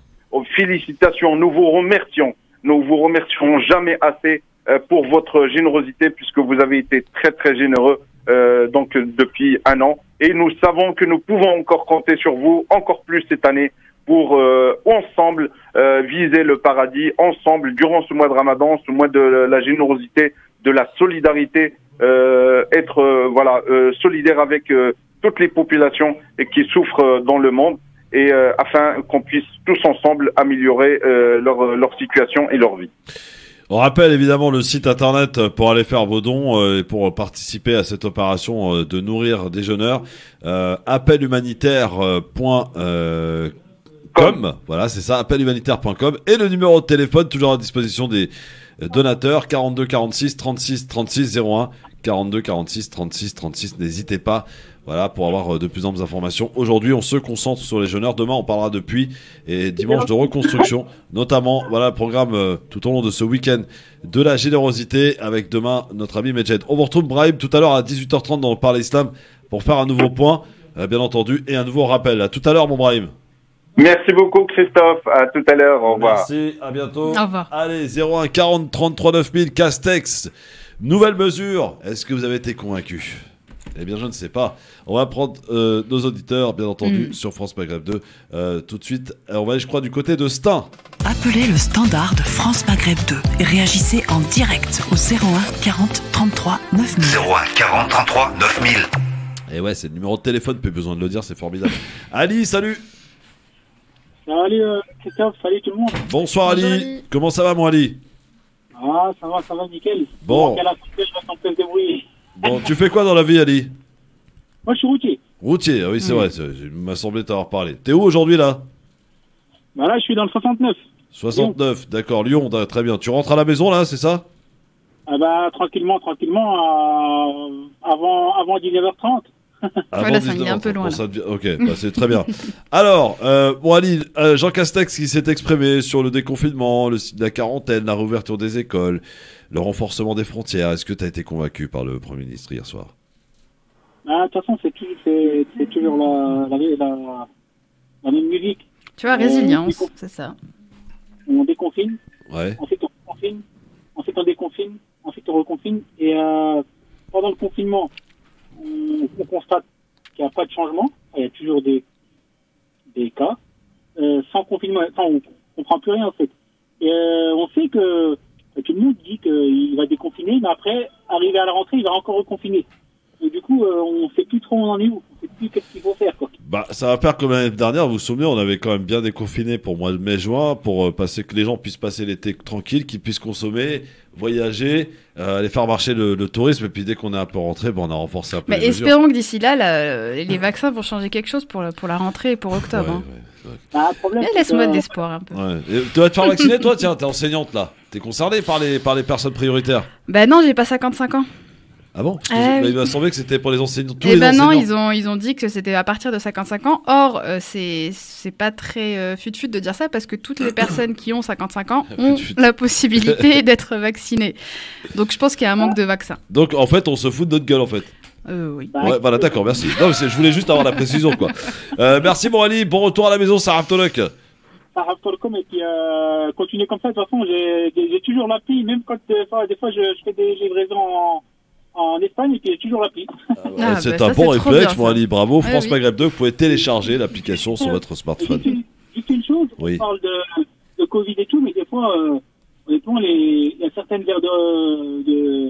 félicitations, nous vous remercions jamais assez pour votre générosité puisque vous avez été très très généreux donc depuis un an et nous savons que nous pouvons encore compter sur vous encore plus cette année pour ensemble viser le paradis ensemble durant ce mois de Ramadan, ce mois de la générosité, de la solidarité, être solidaire avec toutes les populations qui souffrent dans le monde et afin qu'on puisse tous ensemble améliorer leur situation et leur vie. On rappelle évidemment le site internet pour aller faire vos dons et pour participer à cette opération de nourrir des jeûneurs. Appelhumanitaire.com, voilà c'est ça, appelhumanitaire.com et le numéro de téléphone toujours à disposition des donateurs 42 46 36 36 01 42 46 36 36, n'hésitez pas. Voilà, pour avoir de plus amples informations. Aujourd'hui, on se concentre sur les jeûneurs. Demain, on parlera de puits et dimanche de reconstruction. Notamment, voilà le programme tout au long de ce week-end de la générosité avec demain notre ami Medjed. On vous retrouve, Brahim, tout à l'heure à 18h30 dans le Parler Islam pour faire un nouveau point, bien entendu, et un nouveau rappel. À tout à l'heure, mon Brahim. Merci beaucoup, Christophe. À tout à l'heure. Au revoir. Merci, à bientôt. Au revoir. Allez, 01 40 33 9000, Castex. Nouvelle mesure. Est-ce que vous avez été convaincu ? Eh bien, je ne sais pas. On va prendre nos auditeurs, bien entendu, sur France Maghreb 2. Tout de suite, on va aller, je crois, du côté de Stein. Appelez le standard de France Maghreb 2 et réagissez en direct au 01 40 33 9000. 01 40 33 9000. Et ouais, c'est le numéro de téléphone, plus besoin de le dire, c'est formidable. Ali, salut. Salut Christophe, salut tout le monde. Bonsoir Ali. Comment ça va, mon Ali? Ah, ça va, nickel. Bon. Bon, tu fais quoi dans la vie, Ali? Moi, je suis routier. Routier, oui, c'est vrai, il m'a semblé t'avoir parlé. T'es où aujourd'hui, là? Bah là, je suis dans le 69. 69, Lyon. D'accord, Lyon, très bien. Tu rentres à la maison, là, c'est ça? Ah bah, tranquillement, avant 19h30. Voilà, ça me est un peu loin. Ok, bah, c'est très bien. Alors, bon Ali, Jean Castex qui s'est exprimé sur le déconfinement, la quarantaine, la réouverture des écoles, le renforcement des frontières. Est-ce que tu as été convaincu par le Premier ministre hier soir? De toute façon, c'est toujours la même musique. Tu vois, résilience, c'est ça. On déconfine, ouais. Ensuite on reconfine, ensuite on déconfine, ensuite on reconfine. Et pendant le confinement, on constate qu'il n'y a pas de changement. Il y a toujours des cas. Sans confinement, on ne comprend plus rien en fait. Et on sait que tout le monde dit qu'il va déconfiner, mais après, arrivé à la rentrée, il va encore reconfiner. Et du coup, on ne sait plus trop où on en est où. On ne sait plus qu'est-ce qu'il faut faire, quoi. Bah, ça va faire comme l'année dernière, vous vous souvenez, on avait quand même bien déconfiné pour mois de mai-juin, pour que les gens puissent passer l'été tranquille, qu'ils puissent consommer, voyager, aller faire marcher le tourisme, et puis dès qu'on est un peu rentré, on a renforcé un peu les mesures. Espérons que d'ici là, les vaccins vont changer quelque chose pour la rentrée et pour octobre. Ouais, laisse-moi de l'espoir un peu. Ouais. Et tu vas te faire vacciner, toi? Tiens, t'es enseignante là. T'es concernée par les personnes prioritaires? Bah non, j'ai pas 55 ans. Ah bon? Il m'a semblé que c'était pour les enseignants. Non, ils ont dit que c'était à partir de 55 ans. Or, c'est pas très fut-fut de dire ça parce que toutes les personnes qui ont 55 ans ont la possibilité d'être vaccinées. Donc je pense qu'il y a un manque de vaccins. Donc en fait, on se fout de notre gueule en fait. Oui. Ouais, voilà, d'accord, merci. Non, je voulais juste avoir la précision, quoi. Merci, mon Ali. Bon retour à la maison, Sarah Tolok. Sarah Tolcom, et puis continuez comme ça. De toute façon, j'ai toujours l'appli, même quand des fois je fais des livraisons en Espagne, et puis j'ai toujours l'appli. C'est un bon réflexe, mon Ali. Bravo. France Maghreb 2, vous pouvez télécharger l'application sur votre smartphone. Juste une chose, on parle de Covid et tout, mais des fois, honnêtement, il y a certaines aires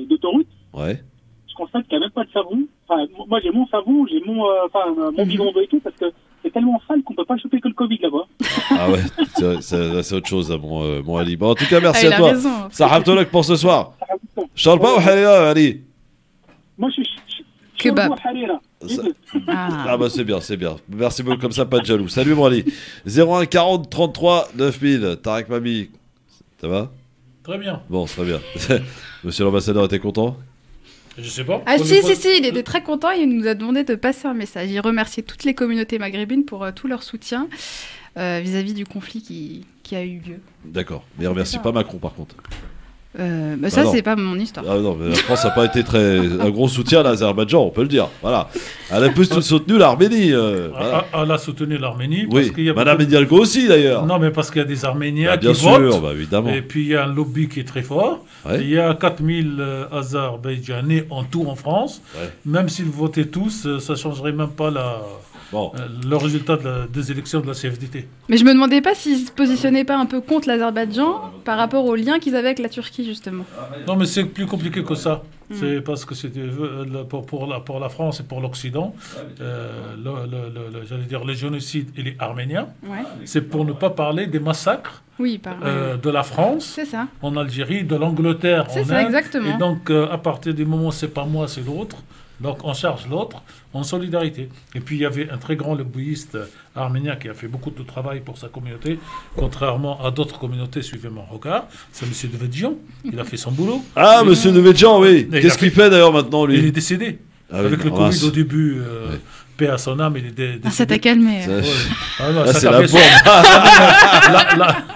d'autoroute. Ouais. Je constate qu'il n'y a même pas de savon. Enfin, moi, j'ai mon savon, j'ai mon bidon d'eau et tout, parce que c'est tellement sale qu'on peut pas choper que le Covid là-bas. Ah ouais, c'est autre chose, mon Ali. Bon, en tout cas, merci à toi. Sarah Tolok pour ce soir. Charles ou Harira, Ali? Moi, je suis Kebab. Harira. Ah bah c'est bien. Merci beaucoup, comme ça, pas de jaloux. Salut, mon Ali. 01 40 33 9000. Tarek Mami, ça va? Très bien. Bon, très bien. Monsieur l'ambassadeur était content? Je sais pas. Ah si, il était très content, il nous a demandé de passer un message. Il remerciait toutes les communautés maghrébines pour tout leur soutien vis-à-vis du conflit qui a eu lieu. D'accord, mais il remercie pas Macron par contre. Ça, c'est pas mon histoire. Ah non, mais la France n'a pas été un gros soutien à l'Azerbaïdjan, on peut le dire. Voilà. Elle a plus soutenu l'Arménie. Voilà. Elle a soutenu l'Arménie. Oui, Madame Hidalgo aussi d'ailleurs. Non, mais parce qu'il y a des Arméniens bien qui sûr, votent. bah, évidemment. Et puis il y a un lobby qui est très fort. Ouais. Il y a 4000 Azerbaïdjanais en tout en France. Ouais. Même s'ils votaient tous, ça ne changerait même pas le résultat des élections de la CFDT. Mais je me demandais pas s'ils se positionnaient pas un peu contre l'Azerbaïdjan par rapport aux liens qu'ils avaient avec la Turquie, justement. Non, mais c'est plus compliqué que ça. C'est parce que c'était pour la France et pour l'Occident, j'allais dire les génocides et les Arméniens. Ouais. C'est pour ne pas parler des massacres de la France en Algérie, de l'Angleterre en Inde. C'est ça, exactement. Et donc, à partir du moment où c'est pas moi, c'est l'autre. Donc on charge l'autre en solidarité. Et puis il y avait un très grand lobbyiste arménien qui a fait beaucoup de travail pour sa communauté, contrairement à d'autres communautés, suivez mon regard. C'est M. Devedjian, il a fait son boulot. Ah, M. Devedjian, oui. Qu'est-ce qu'il fait d'ailleurs maintenant, lui? Il est décédé. Avec le Covid au début, paix à son âme, il est décédé. Ça t'a calmé. C'est la bombe.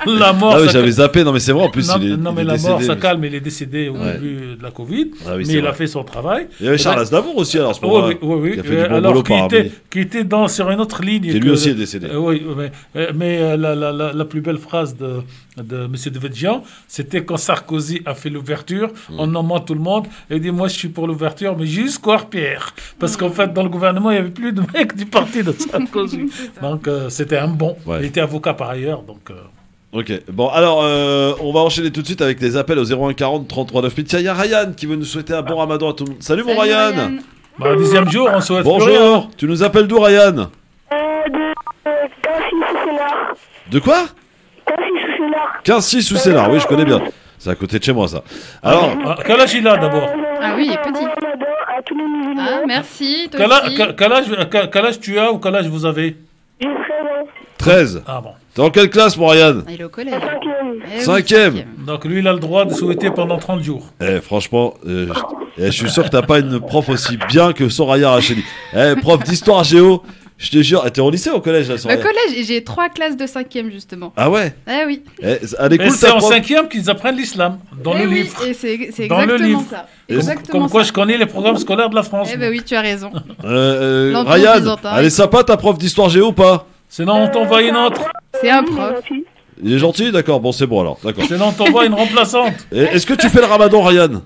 La mort. Ah oui, j'avais zappé, non mais c'est vrai en plus. Non mais la mort, ça calme, il est décédé au début de la Covid, mais il a fait son travail. Il y avait Charles Aznavour aussi alors, à ce moment-là. Oui, qui a fait du bon boulot par Arménie. Qui était sur une autre ligne. Qui lui aussi est décédé. Oui, mais la plus belle phrase de M. Devedjian, c'était quand Sarkozy a fait l'ouverture, en nommant tout le monde, et dit moi je suis pour l'ouverture, mais jusqu'au Pierre, parce qu'en fait dans le gouvernement il n'y avait plus de mecs du parti de Sarkozy. Donc c'était un bon. Ouais. Il était avocat par ailleurs, donc. Ok, bon alors on va enchaîner tout de suite avec les appels au 01 40 33 9000. Tiens, il y a Ryan qui veut nous souhaiter un bon ramadan à tout le monde. Salut mon Ryan. Bah, 10e jour, on souhaite. Bonjour, tu nous appelles d'où Ryan? De Quincy-sous-Sénard. De quoi? Quincy-sous-Sénard. Quincy-sous-Sénard, oui je connais bien. C'est à côté de chez moi ça. Alors, quel âge il a d'abord? Ah oui, il est petit. À tous les musulmans. Ah merci. Quel âge tu as ou quel âge vous avez? J'ai 13 ans. 13. Ah bon. T'es en quelle classe, mon Ryan? Il est au collège. 5e. Donc lui, il a le droit de souhaiter pendant 30 jours. Franchement, je suis sûr que t'as pas une prof aussi bien que Soraya Racheli. Prof d'histoire géo, je te jure. T'es au lycée ou au collège là, Soraya? Au collège, et j'ai 3 classes de 5e justement. Ah ouais? Oui. C'est en 5e qu'ils apprennent l'islam, dans le livre. Et c'est exactement ça. Comme quoi je connais les programmes scolaires de la France. Eh ben oui, tu as raison. Ryan, elle est sympa ta prof d'histoire géo ou pas? Sinon on t'envoie une autre. C'est un prof. Il est gentil, d'accord, bon c'est bon alors, d'accord. Sinon on t'envoie une remplaçante. Est-ce que tu fais le ramadan, Ryan?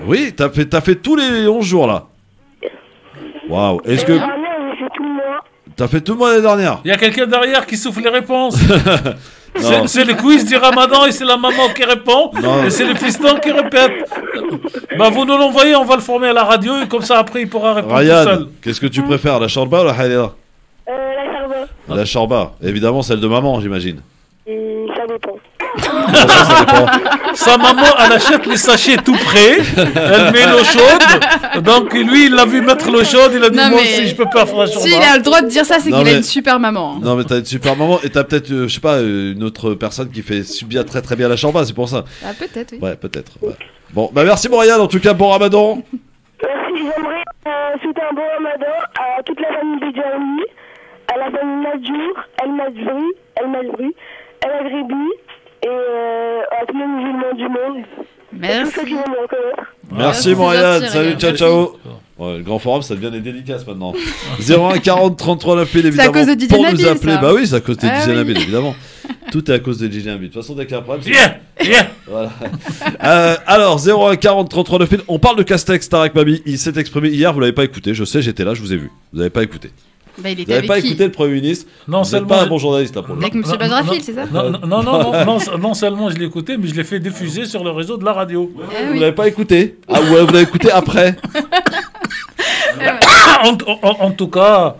Oui, t'as fait tous les 11 jours là. Waouh, est-ce que... T'as fait tout le mois l'année dernière? Il y a quelqu'un derrière qui souffle les réponses. C'est le quiz du ramadan et c'est la maman qui répond. Et c'est le fiston qui répète. Bah vous nous l'envoyez, on va le former à la radio et comme ça après il pourra répondre Ryan, tout seul. Qu'est-ce que tu préfères, la shorba ou la halila? La shorba. La shorba, évidemment celle de maman j'imagine. Ça dépend. Ça dépend. Sa maman elle achète les sachets tout prêts, elle met l'eau chaude, donc lui il l'a vu mettre l'eau chaude, il a dit moi aussi je peux pas faire la shorba. Si il a le droit de dire ça, c'est qu'il a une super maman. Non mais t'as une super maman et t'as peut-être, je sais pas, une autre personne qui fait très très bien la shorba, c'est pour ça. Ah peut-être oui. Ouais peut-être. Ouais. Bon bah merci Ryan, en tout cas bon ramadan. Merci, j'aimerais souhaiter un bon ramadan à toute la famille de Djaoui, à la famille Nadjour, El Majbri, El Agribi et à tous les musulmans du monde. Merci. Merci Morgane, salut, ciao. Ouais, le grand forum, ça devient des dédicaces maintenant. 01 40 33 9000 évidemment. C'est à cause de DJ pour Nabil, nous appeler. ça. Bah oui, c'est à cause de DJ oui. Nabil, évidemment. Tout est à cause de DJ Nabil. De toute façon, dès qu'il y a un problème, Voilà. Alors, 01 40 33 9000. On parle de Castex, Tarek Mabi. Il s'est exprimé hier, vous l'avez pas écouté. Je sais, j'étais là, je vous ai vu. Vous n'avez pas écouté. Bah, il Vous était n'avez avec pas qui écouté le Premier ministre. Non, vous n'êtes pas un bon journaliste là pour le Avec M. Badrafil, c'est ça Non seulement je l'ai écouté, mais je l'ai fait diffuser sur le réseau de la radio. Vous l'avez pas écouté. Ah ouais, vous l'avez écouté après. En tout cas,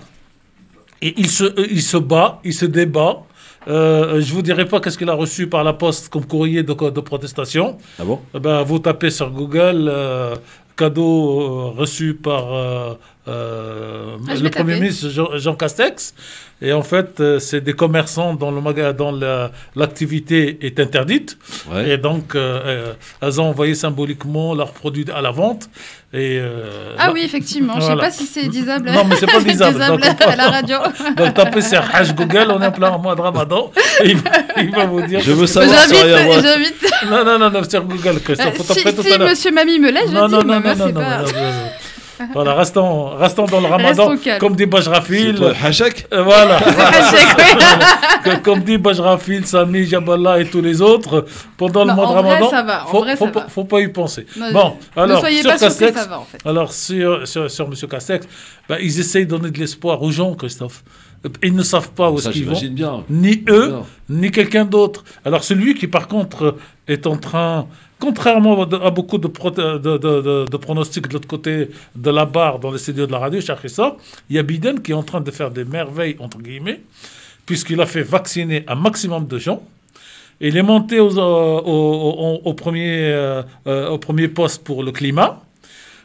il se bat, il se débat. Je vous dirai pas qu'est-ce qu'il a reçu par la poste comme courrier de protestation. Ah bon? Vous tapez sur Google cadeau reçu par le Premier ministre Jean Castex. Et en fait, c'est des commerçants dont l'activité est interdite. Ouais. Et donc, elles ont envoyé symboliquement leurs produits à la vente. Et oui, effectivement. Voilà. Je ne sais pas si c'est disable. Non, mais c'est pas disable. Donc, à la radio. Donc, tapez sur Google, on est en plein mois de Ramadan. Et il va vous dire. Je veux savoir si j'invite. Non, sur Google, Christophe. Si monsieur Mamie me laisse, je dis. Non. Voilà, restons dans le Ramadan, comme dit Bajrafil. Hachek. Voilà. Comme dit Bajrafil, Sami, Jaballah et tous les autres, pendant le mois de Ramadan, faut pas y penser. Non, bon, alors, ne soyez pas surpris, ça va en fait. Alors, sur M. Castex, ils essayent de donner de l'espoir aux gens, Christophe. Ils ne savent pas où est-ce qu'ils vont, bien. ni eux, ni quelqu'un d'autre. Alors, celui qui, par contre, est en train... Contrairement à beaucoup de pronostics de l'autre côté de la barre dans les studios de la radio, cher Christophe, il y a Biden qui est en train de faire des merveilles, entre guillemets, puisqu'il a fait vacciner un maximum de gens. Il est monté au premier poste pour le climat.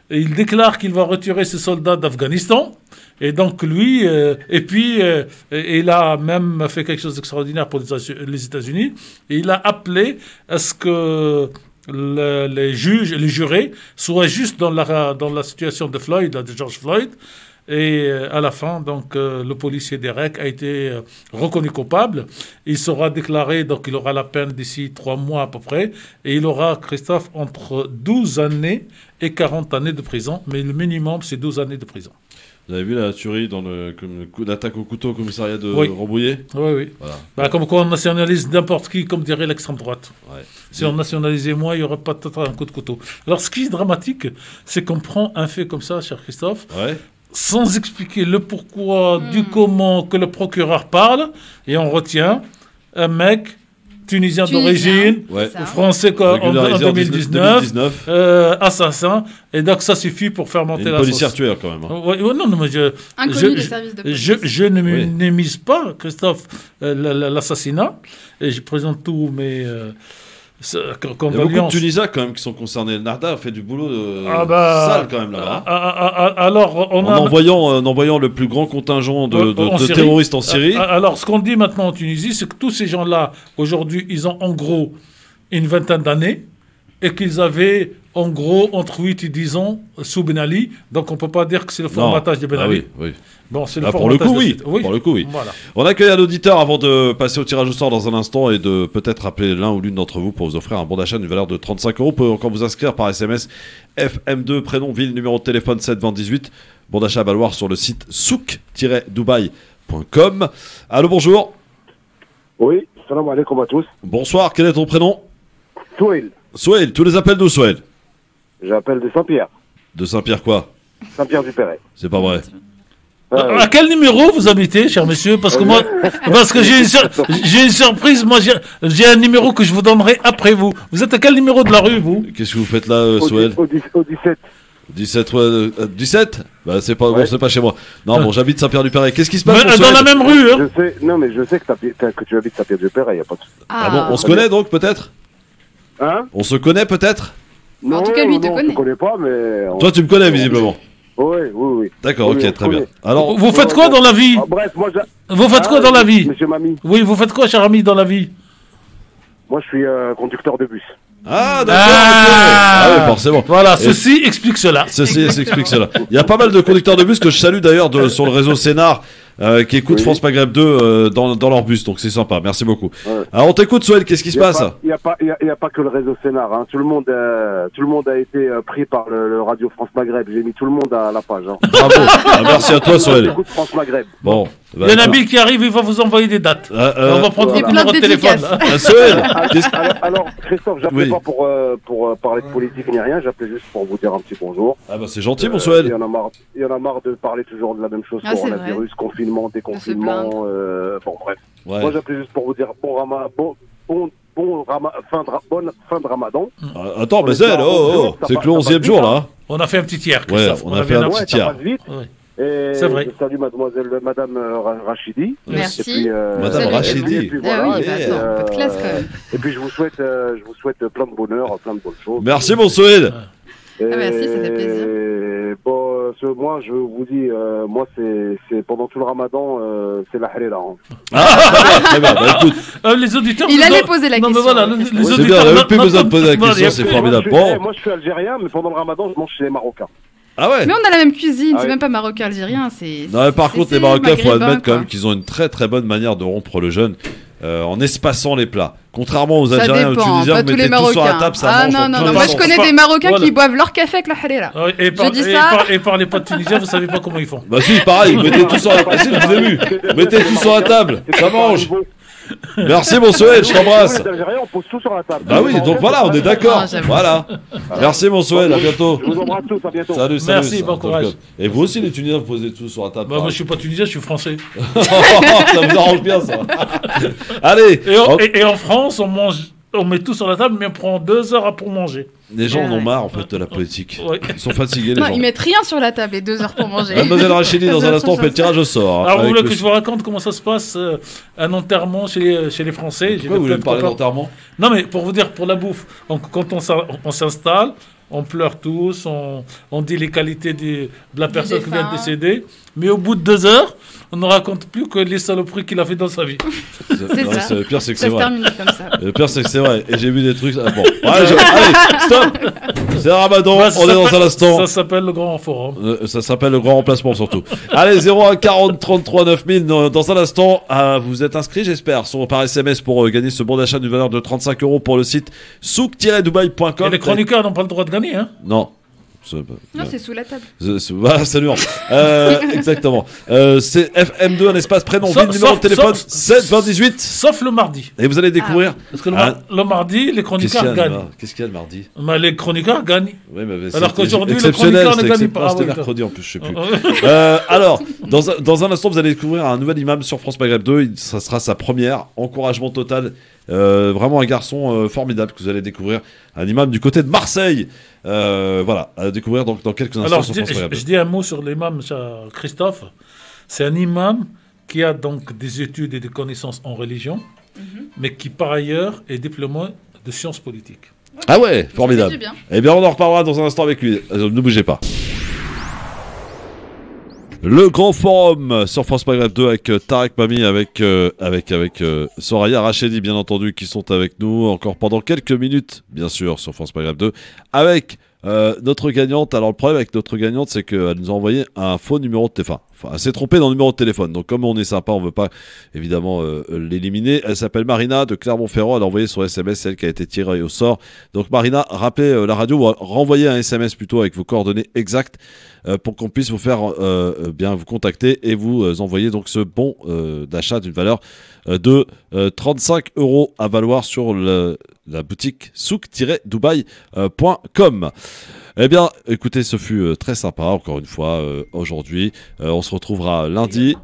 Et il déclare qu'il va retirer ses soldats d'Afghanistan. Et donc lui, il a même fait quelque chose d'extraordinaire pour les États-Unis. Et il a appelé à ce que les juges et les jurés soient juste dans la situation de Floyd, de George Floyd. Et à la fin, donc, le policier Derek a été reconnu coupable. Il sera déclaré, donc il aura la peine d'ici 3 mois à peu près. Et il aura, Christophe, entre 12 années et 40 années de prison. Mais le minimum, c'est 12 années de prison. Vous avez vu la tuerie dans l'attaque au couteau au commissariat de Rambouillet? Oui. Voilà. Comme quoi on nationalise n'importe qui, comme dirait l'extrême droite. Ouais. Si on nationalisait moi, il n'y aurait pas un coup de couteau. Alors ce qui est dramatique, c'est qu'on prend un fait comme ça, cher Christophe, sans expliquer le pourquoi, du comment que le procureur parle, et on retient un mec tunisien d'origine, français en 2019, assassin, et donc ça suffit pour faire monter la sauce. Une policière tueur quand même. Non, mais je ne minimise pas, Christophe, l'assassinat, et je présente tous mes... Il y a beaucoup de Tunisiens quand même qui sont concernés. Le Narda a fait du boulot sale quand même là. Alors, en envoyant le plus grand contingent de terroristes en Syrie. Alors, ce qu'on dit maintenant en Tunisie, c'est que tous ces gens-là, aujourd'hui, ils ont en gros une vingtaine d'années et qu'ils avaient en gros entre 8 et 10 ans sous Ben Ali. Donc, on ne peut pas dire que c'est le formatage de Ben Ali. Oui. Bon, c'est le pour le coup, oui. Pour le coup, oui. Voilà. On accueille un auditeur avant de passer au tirage au sort dans un instant et de peut-être appeler l'un ou l'une d'entre vous pour vous offrir un bon d'achat d'une valeur de 35 €. Vous pouvez encore vous inscrire par SMS FM2, prénom, ville, numéro de téléphone 72018. Bon d'achat à valoir sur le site souk-dubai.com. Allô, bonjour. Oui, salam alaikum à tous. Bonsoir, quel est ton prénom? Souhail, tu les appelles d'où, Souhail? J'appelle de Saint-Pierre. De Saint-Pierre quoi? Saint-Pierre-du-Perret. C'est pas vrai. À quel numéro vous habitez, cher monsieur? Parce que j'ai une surprise. Moi, j'ai un numéro que je vous donnerai après vous. Vous êtes à quel numéro de la rue, vous? Qu'est-ce que vous faites là, Souhail? Au 17. 17 Bah, c'est pas, bon, c'est pas chez moi. Non, bon, j'habite Saint-Pierre-du-Perret. Qu'est-ce qui se passe? Dans la même rue, hein? Je sais que tu habites Saint-Pierre-du-Perret, y a pas de souci. Ah bon, on se connaît donc, peut-être? Hein? On se connaît, peut-être? Non, en tout cas, lui, il te connaît. Je te connais pas, mais... Toi, tu me connais, visiblement. Oui. D'accord, ok, très bien. Alors, vous faites quoi dans la vie? Bref, moi, vous faites quoi dans la vie? Monsieur Mamie. Oui, vous faites quoi, cher ami, dans la vie? Moi, je suis conducteur de bus. Ah, d'accord. Ah oui, forcément. Voilà, ceci explique cela. Ceci explique cela. Il y a pas mal de conducteurs de bus que je salue d'ailleurs sur le réseau Sénart. qui écoutent France Maghreb 2 dans leur bus, donc c'est sympa. Merci beaucoup. Alors on t'écoute, Soel, qu'est-ce qui se passe? Il n'y a pas que le réseau Sénart. Hein. Tout le monde a été pris par le Radio France Maghreb. J'ai mis tout le monde à la page. Hein. Bravo. Merci à toi, Soel. Écoute France Maghreb. Bon. Il y a Nabil qui arrive, il va vous envoyer des dates. On va prendre votre numéro de téléphone. Alors, Christophe, j'appelais pas pour parler de politique ni rien, j'appelais juste pour vous dire un petit bonjour. Ah bah c'est gentil, mon Soel. Il y en a marre de parler toujours de la même chose, coronavirus, confinement, déconfinement, bon bref. Ouais. Moi j'appelais juste pour vous dire bonne fin de Ramadan. Attends, mais c'est le 11e jour là. On a fait un petit tiers. Ouais, on a fait un petit tiers. C'est vrai. Je salue Madame Rachidi. Merci. Et puis, Madame Rachidi. Et puis, voilà, pas de classe quand même. Et puis je vous souhaite plein de bonheur, plein de bonnes choses. Merci, mon Soel. Merci, ça fait plaisir. Bon, moi, je vous dis, moi, c'est pendant tout le Ramadan, c'est la harira. Bah, écoute. Les auditeurs. Il allait poser la question. Non, mais voilà, les C'est auditeurs. bien, on n'avait plus besoin de poser la question, c'est formidable. Bon. Moi, je suis algérien, mais pendant le Ramadan, je mange chez les Marocains. Ah ouais. Mais on a la même cuisine, Ah c'est oui. même pas marocain-algérien, c'est. Non, mais par contre, les Marocains, faut admettre quand même quoi. qu'ils ont une très très bonne manière de rompre le jeûne en espaçant les plats. Contrairement aux Ça Algériens ou aux dépend, Tunisiens, pas vous tous les mettez tout sur la Marocains. table, ça Ah mange. non, moi je connais des Marocains qui boivent leur café avec la harira. Je dis ça. Et par les potes tunisiens, vous savez pas comment ils font. Bah si, pareil, mettez tout sur la table. Je vous ai vu. Mettez tout sur la table, ça mange. Merci, mon Soel, je t'embrasse. Les Algériens, on pose tout sur la table. Bah oui, donc voilà, on est d'accord. Non, j'avoue. Voilà. Merci, mon Soel, à bientôt. Je vous embrasse tous, à bientôt. Salut. Merci, bon courage. Et vous aussi, les Tunisiens, vous posez tout sur la table. Bah, moi, je suis pas tunisien, je suis français. Ça vous arrange bien, ça. Allez. Et en France, on met tout sur la table, mais on prend 2 heures pour manger. Les gens en ont marre, en fait, de la politique. Ouais. Ils sont fatigués, les Non, gens. ils mettent rien sur la table et 2 heures pour manger. Mademoiselle Rachidi, dans un instant, on fait le tirage au sort. Alors, vous voulez que je vous raconte comment ça se passe, un enterrement chez les Français? Pourquoi vous voulez me parler d'enterrement? Non, mais pour vous dire, pour la bouffe, quand on s'installe, on pleure tous, on dit les qualités de la personne qui vient de décéder, mais au bout de 2 heures, on ne raconte plus que les saloperies qu'il a fait dans sa vie. Le pire, c'est que c'est Ça se vrai. termine comme ça. Le pire, c'est que c'est vrai. Et j'ai vu des trucs. Bon, allez, stop. C'est Ramadan. Bah, on est dans un instant. Ça s'appelle le Grand Forum. Ça s'appelle le grand remplacement surtout. Allez, 01 40 33 9000. Dans un instant, vous êtes inscrits, j'espère, par SMS pour gagner ce bon d'achat d'une valeur de 35 € pour le site souk-dubai.com. Et les chroniqueurs n'ont pas le droit de gagner, hein? Non. Non, c'est sous la table. Voilà, salut. Exactement. C'est FM2, un espace prénom, ville, numéro de téléphone 7 20 18. Sauf le mardi. Et vous allez découvrir. Parce que le mardi, les chroniqueurs gagnent. Qu'est-ce qu'il y a le mardi? Les chroniqueurs gagnent. Oui, mais alors qu'aujourd'hui, le exceptionnel, chroniqueur ne gagne pas. C'était mercredi en plus, je sais plus. Alors, dans un instant, vous allez découvrir un nouvel imam sur France Maghreb 2. Ça sera sa première. Encouragement total. Vraiment un garçon formidable que vous allez découvrir. Un imam du côté de Marseille. Voilà, à découvrir dans quelques instants. Alors, sur France Maghreb 2. je dis un mot sur l'imam, Christophe. C'est un imam qui a donc des études et des connaissances en religion, mais qui par ailleurs est diplômé de sciences politiques. Ah ouais, formidable. Eh bien, on en reparlera dans un instant avec lui. Ne bougez pas. Le grand forum sur France Maghreb 2 avec Tarek Mami, avec Soraya Rachedi, bien entendu, qui sont avec nous encore pendant quelques minutes, bien sûr, sur France Maghreb 2, avec notre gagnante. Alors, le problème avec notre gagnante, c'est qu'elle nous a envoyé un faux numéro de téléphone. Enfin, elle s'est trompée dans le numéro de téléphone. Donc, comme on est sympa, on ne veut pas, évidemment, l'éliminer. Elle s'appelle Marina de Clermont-Ferrand. Elle a envoyé sur SMS, celle qui a été tirée au sort. Donc, Marina, rappelez la radio ou renvoyez un SMS plutôt avec vos coordonnées exactes pour qu'on puisse vous faire bien vous contacter et vous envoyer donc ce bon d'achat d'une valeur de 35 € à valoir sur la boutique souk-dubai.com. Eh bien, écoutez, ce fut très sympa, encore une fois, aujourd'hui. On se retrouvera lundi.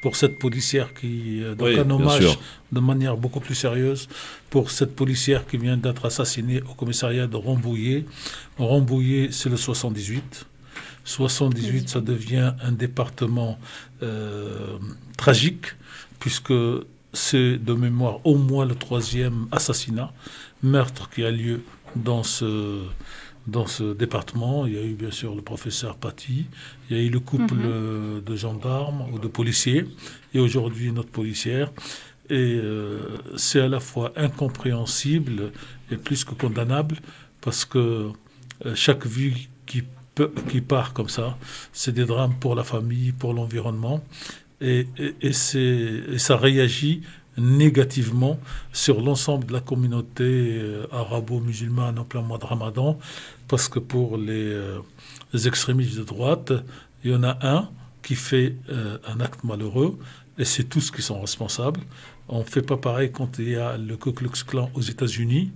Pour cette policière qui... donc oui, un hommage de manière beaucoup plus sérieuse pour cette policière qui vient d'être assassinée au commissariat de Rambouillet. Rambouillet, c'est le 78. 78, ça devient un département tragique, puisque c'est de mémoire au moins le 3e assassinat, meurtre qui a lieu dans ce département. Il y a eu bien sûr le professeur Paty, il y a eu le couple de gendarmes ou de policiers, et aujourd'hui notre policière. Et c'est à la fois incompréhensible et plus que condamnable, parce que chaque vie qui part comme ça. C'est des drames pour la famille, pour l'environnement. Et ça réagit négativement sur l'ensemble de la communauté arabo-musulmane en plein mois de Ramadan, parce que pour les extrémistes de droite, il y en a un qui fait un acte malheureux, et c'est tous qui sont responsables. On ne fait pas pareil quand il y a le Ku Klux Klan aux États-Unis,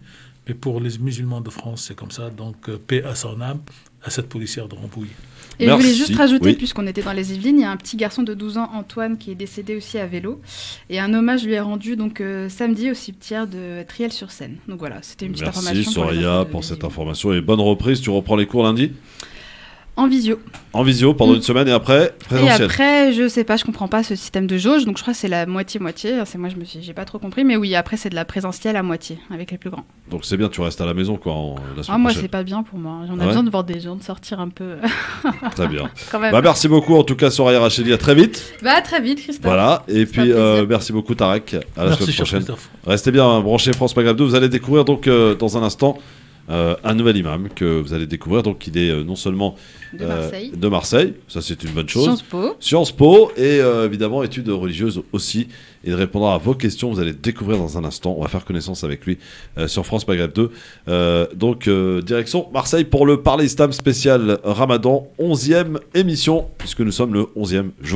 mais pour les musulmans de France, c'est comme ça. Donc, paix à son âme, à cette policière de Rambouillet. Et je voulais juste rajouter, puisqu'on était dans les Yvelines, il y a un petit garçon de 12 ans, Antoine, qui est décédé aussi à vélo. Et un hommage lui est rendu donc samedi au cimetière de Triel-sur-Seine. Donc voilà, c'était une petite information. Merci Soraya pour cette information et bonne reprise. Tu reprends les cours lundi ? En visio. En visio pendant une semaine et après présentiel. Et après, je sais pas, je comprends pas ce système de jauge, donc je crois que c'est la moitié-moitié. C'est moi, j'ai pas trop compris, mais oui, après c'est de la présentielle à moitié avec les plus grands. Donc c'est bien, tu restes à la maison quoi la semaine moi prochaine. C'est pas bien pour moi. J'en ai besoin de voir des gens, de sortir un peu. Très bien. Quand même. Merci beaucoup en tout cas Soraya Rachedi, à très vite. À très vite Christophe. Voilà, et puis merci beaucoup Tarek, à la semaine prochaine. Restez bien branchés France Maghreb 2, vous allez découvrir donc dans un instant un nouvel imam que vous allez découvrir, donc il est non seulement de Marseille, ça c'est une bonne chose, Sciences Po et évidemment études religieuses aussi, et il répondra à vos questions, vous allez découvrir dans un instant, on va faire connaissance avec lui sur France Maghreb 2, donc direction Marseille pour le Parler Islam spécial Ramadan, 11e émission, puisque nous sommes le 11e jour.